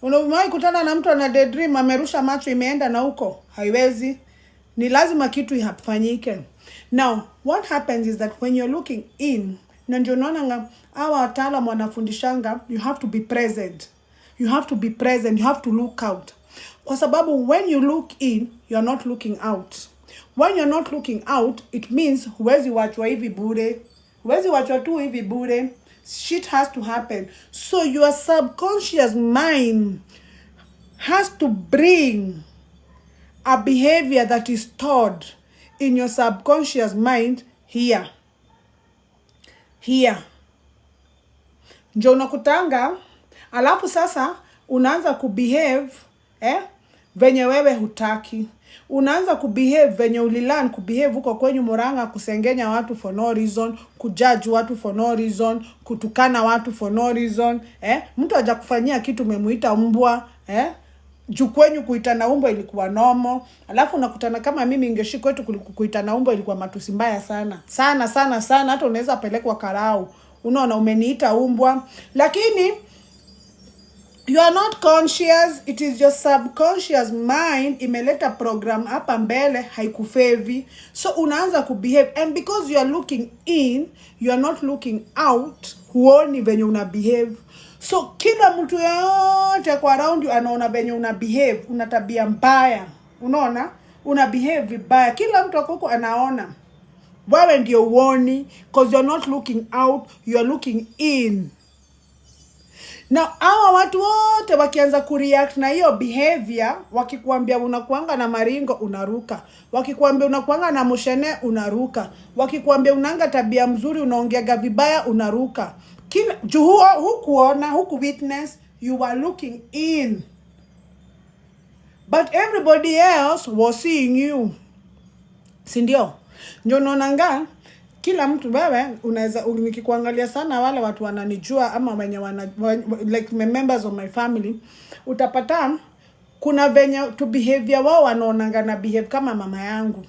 Unawahi kutana na mtu ana daydream amerusha macho imeenda na huko? Haiwezi. Ni lazima kitu ihafanyike. Now, what happens is that when you're looking in, na ndio unaona hawa wataalamu wanafundishanga, you have to be present. You have to be present. You have to look out. Kwa sababu when you look in, you are not looking out. When you're not looking out, it means huwezi wachwa hivi bure. Huwezi wachwa tu hivi bure. Shit has to happen. So your subconscious mind has to bring a behavior that is stored in your subconscious mind here. Here. Ndio unakutanga, alafu sasa unaanza kubehave venye wewe hutaki. Unaanza kubehave venye ulilearn kubehave huko kwenye Murang'a, kusengenya watu for no reason, kujudge watu for no reason, kutukana watu for no reason. Mtu haja kufanyia kitu umemuita mbwa. Jukwenyu kuitana umbwa ilikuwa normal. Alafu unakutana kama mimi Ngeshi kwetu kuitana umbwa ilikuwa matusi mbaya sana. Sana sana sana, hata unaweza pelekwa karau. Unaona umeniita umbwa. Lakini You are not conscious, it is your subconscious mind imeleta program hapa mbele haikufevi. So unaanza kubehave, and because you are looking in, you are not looking out, huoni venye una behave. So kila mtu yote kwa around you anaona venye una behave, una tabia mbaya. Unaona? Una behave vibaya. Kila mtu huko anaona. Wewe ndio uoni, because you're not looking out, you are looking in. Now, hawa watu wote wakianza kureact na hiyo behavior, wakikuambia unakuanga na maringo unaruka, wakikuambia unakuanga na mushene unaruka, wakikuambia unanga tabia mzuri unaongeaga vibaya unaruka. Kila hukuona, huku witness, you are looking in. But everybody else was seeing you. Sindio? Ndio naonanga kila mtu wewe unaweza nikikuangalia sana wale watu wananijua ama wenye like members of my family, utapata kuna venye to behavior wao wanaonanga na behave kama mama yangu.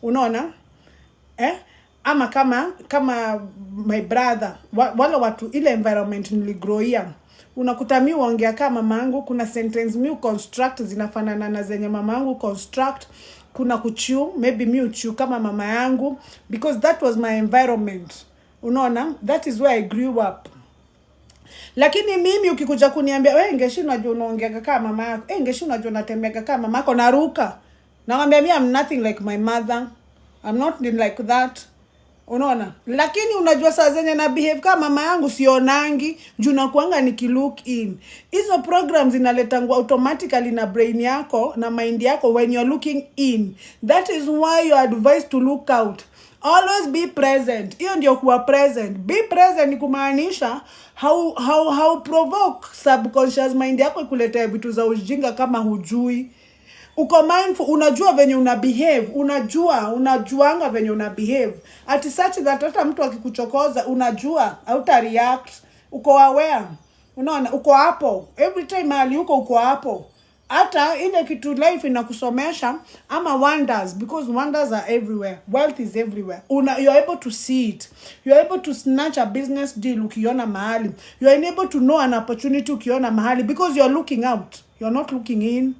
Unaona? Ama kama my brother. Wale watu ile environment niligrowia. Unakuta mimi huongea kama mama yangu, kuna sentence mimi construct zinafanana na zenye mama yangu construct. Kuna kuchiu, maybe mi uchiu kama mama yangu, because that was my environment. Unaona? That is where I grew up. Lakini mimi ukikuja kuniambia, wewe Ngeshi unajua unaongea kama mama yako, Ngeshi unajua unatembea kama mama yako, naruka. Naambia mimi I'm nothing like my mother. I'm not like that. Unaona? Lakini unajua saa zenye na behave kama mama yangu sionangi, juu nakuanga nikilook in. Hizo programs inaletangwa automatically na brain yako na mind yako when you're looking in. That is why you are advised to look out. Always be present. Hiyo ndio kuwa present. Be present ni kumaanisha how provoke subconscious mind yako ikuletea vitu za ujinga kama hujui. Uko mindful, unajua venye una behave, unajuanga venye una behave. At such that hata mtu akikuchokoza unajua, hauta react, uko aware. Unaona, uko hapo. Every time mahali uko hapo. Hata ile kitu life inakusomesha ama wonders, because wonders are everywhere. Wealth is everywhere. You're able to see it. You're able to snatch a business deal ukiona mahali. You're able to know an opportunity ukiona mahali because you're looking out. You're not looking in.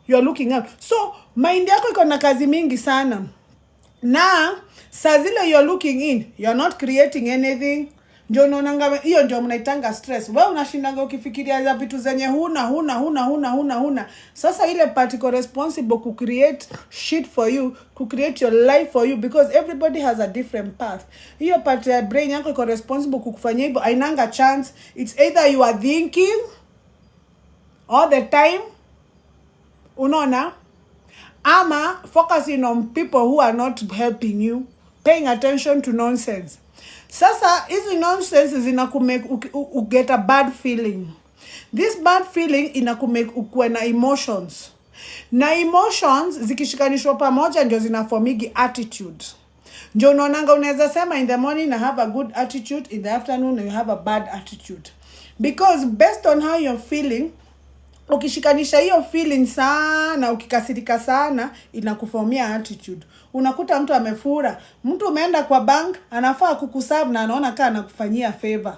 You're looking out. So, mind yako iko na kazi mingi sana. Na, saa zile you're looking in, you're not creating anything. Ndio unaonanga hiyo ndio mnaitanga stress. Wewe unashindanga ukifikiria za vitu zenye huna. Sasa ile part iko responsible to create shit for you, to create your life for you, because everybody has a different path. Hiyo part ya brain yako iko responsible kukufanyia hivyo, hainanga chance. It's either you are thinking all the time, unaona, ama focusing on people who are not helping you, paying attention to nonsense. Sasa hizi nonsense zinakumake get a bad feeling. This bad feeling inakumake ukue na emotions. Na emotions zikishikanishwa pamoja ndio zinafomigi attitude. Ndio unaonanga unaweza sema in the morning I have a good attitude, in the afternoon you have a bad attitude. Because based on how you're feeling, ukishikanisha hiyo feeling sana, ukikasirika sana, inakufomia attitude. Unakuta mtu amefura, mtu umeenda kwa bank, anafaa kukuserve na anaona kama anakufanyia favor.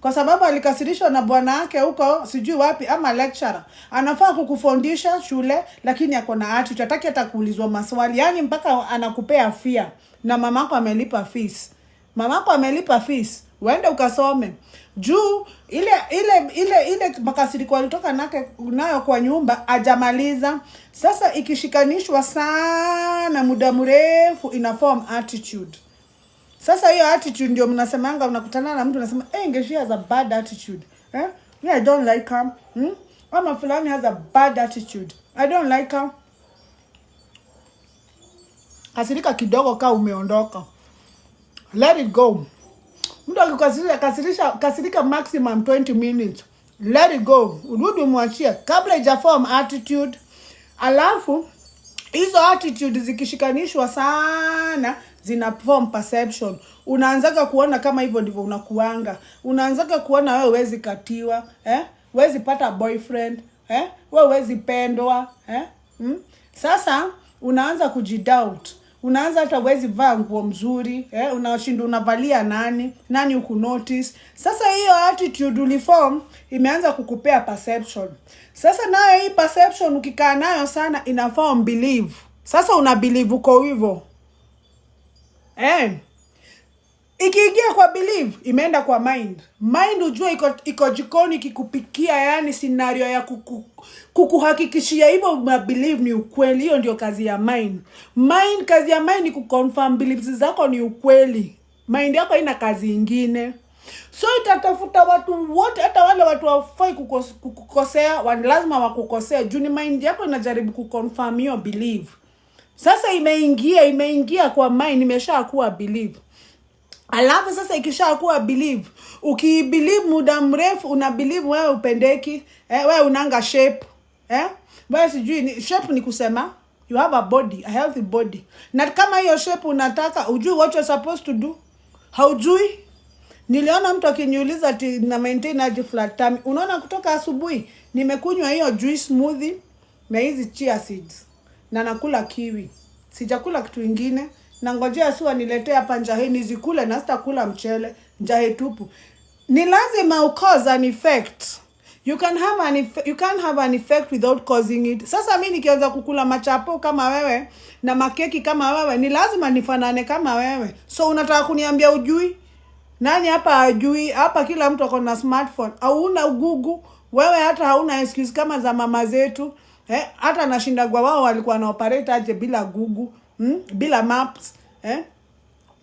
Kwa sababu alikasirishwa na bwana yake huko sijui wapi ama lecturer. Anafaa kukufundisha shule lakini yako na attitude, hataki hata kuulizwa maswali. Yaani mpaka anakupea fear. Na mamako amelipa fees. Mamako amelipa fees. Uende ukasome. Juu ile makasiriko alitoka nayo kwa nyumba hajamaliza. Sasa ikishikanishwa sana muda mrefu inaform attitude. Sasa hiyo attitude ndio mnasemanga, unakutana na mtu unasema Ngeshi has a bad attitude. I don't like her. Ama fulani has a bad attitude. I don't like her. Kasirika kidogo ka umeondoka. Let it go. Mtu kasirika maximum 20 minutes. Let it go. Urudi mwachie kabla ijaform attitude. Alafu hizo attitude zikishikanishwa sana zinaform perception. Unaanzaga kuona kama hivyo ndivyo unakuanga. Unaanzaga kuona wewe huwezi katiwa, huwezi pata boyfriend, wewe huwezi pendwa, Sasa unaanza kujidoubt. Unaanza hata huwezi vaa nguo mzuri, unashinda unavalia nani huku notice. Sasa hiyo attitude uliform imeanza kukupea perception. Sasa nayo hii perception ukikaa nayo sana inaform believe. Sasa una believe uko hivyo. Ikiingia kwa believe imeenda kwa mind. Mind ujue iko jikoni kikupikia, yani scenario ya kukuhakikishia hivyo una believe ni ukweli. Hiyo ndio kazi ya mind. Kazi ya mind ni kuconfirm beliefs zako ni ukweli. Mind yako haina kazi ingine. So itatafuta watu wote, hata wale watu wafai kukukosea, lazima wakukosea. Juu ni mind yako inajaribu kuconfirm hiyo believe. Sasa imeingia kwa mind, imeshakuwa believe. Alafu sasa ikishakuwa believe, ukibelieve muda mrefu una believe wewe upendeki, wewe unanga shape, wewe sijui shape ni kusema you have a body, a healthy body. Na kama hiyo shape unataka, ujui what you're supposed to do? Haujui? Niliona mtu akiniuliza ati na maintain aje flat tummy. Unaona kutoka asubuhi nimekunywa hiyo juice smoothie na hizi chia seeds na nakula kiwi. Sijakula kitu kingine. Na ngojea Sue niletee hapa njahe nizikule, na sitakula mchele, njahe tupu. Ni lazima cause an effect. You can't have an effect without causing it. Sasa mimi nikianza kukula machapo kama wewe na makeki kama wewe, ni lazima nifanane kama wewe. So unataka kuniambia ujui? Nani hapa hajui? Hapa kila mtu ako na smartphone. Hauna Google. Wewe hata hauna excuse kama za mama zetu. Hata nashindagwa wao walikuwa na operate aje bila Google. Bila maps.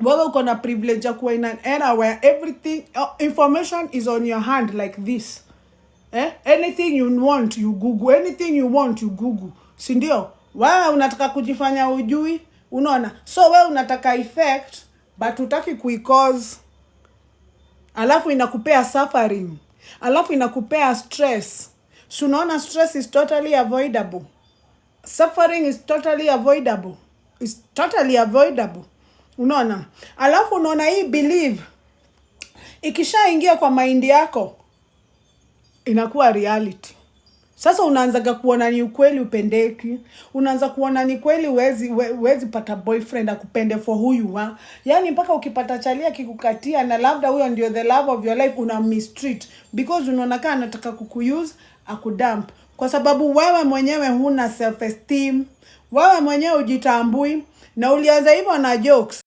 Wewe uko na privilege ya kuwa in an era where everything, information is on your hand like this. Anything you want you Google, anything you want you Google. Si ndio? Wewe unataka kujifanya ujui, unaona? So wewe unataka effect but hutaki kuicause. Alafu inakupea suffering. Alafu inakupea stress. So unaona stress is totally avoidable. Suffering is totally avoidable. It's totally avoidable. Unaona? Alafu unaona hii believe ikishaingia kwa mind yako inakuwa reality. Sasa unaanza kuona ni ukweli upendeki. Unaanza kuona ni kweli huwezi pata boyfriend akupende for who you are. Yani mpaka ukipata chalia kikukatia na labda huyo ndio the love of your life, una mistreat because unaona kana anataka kukuuse akudump. Kwa sababu wewe mwenyewe huna self esteem. Wewe mwenyewe hujitambui na ulianza hivyo na jokes.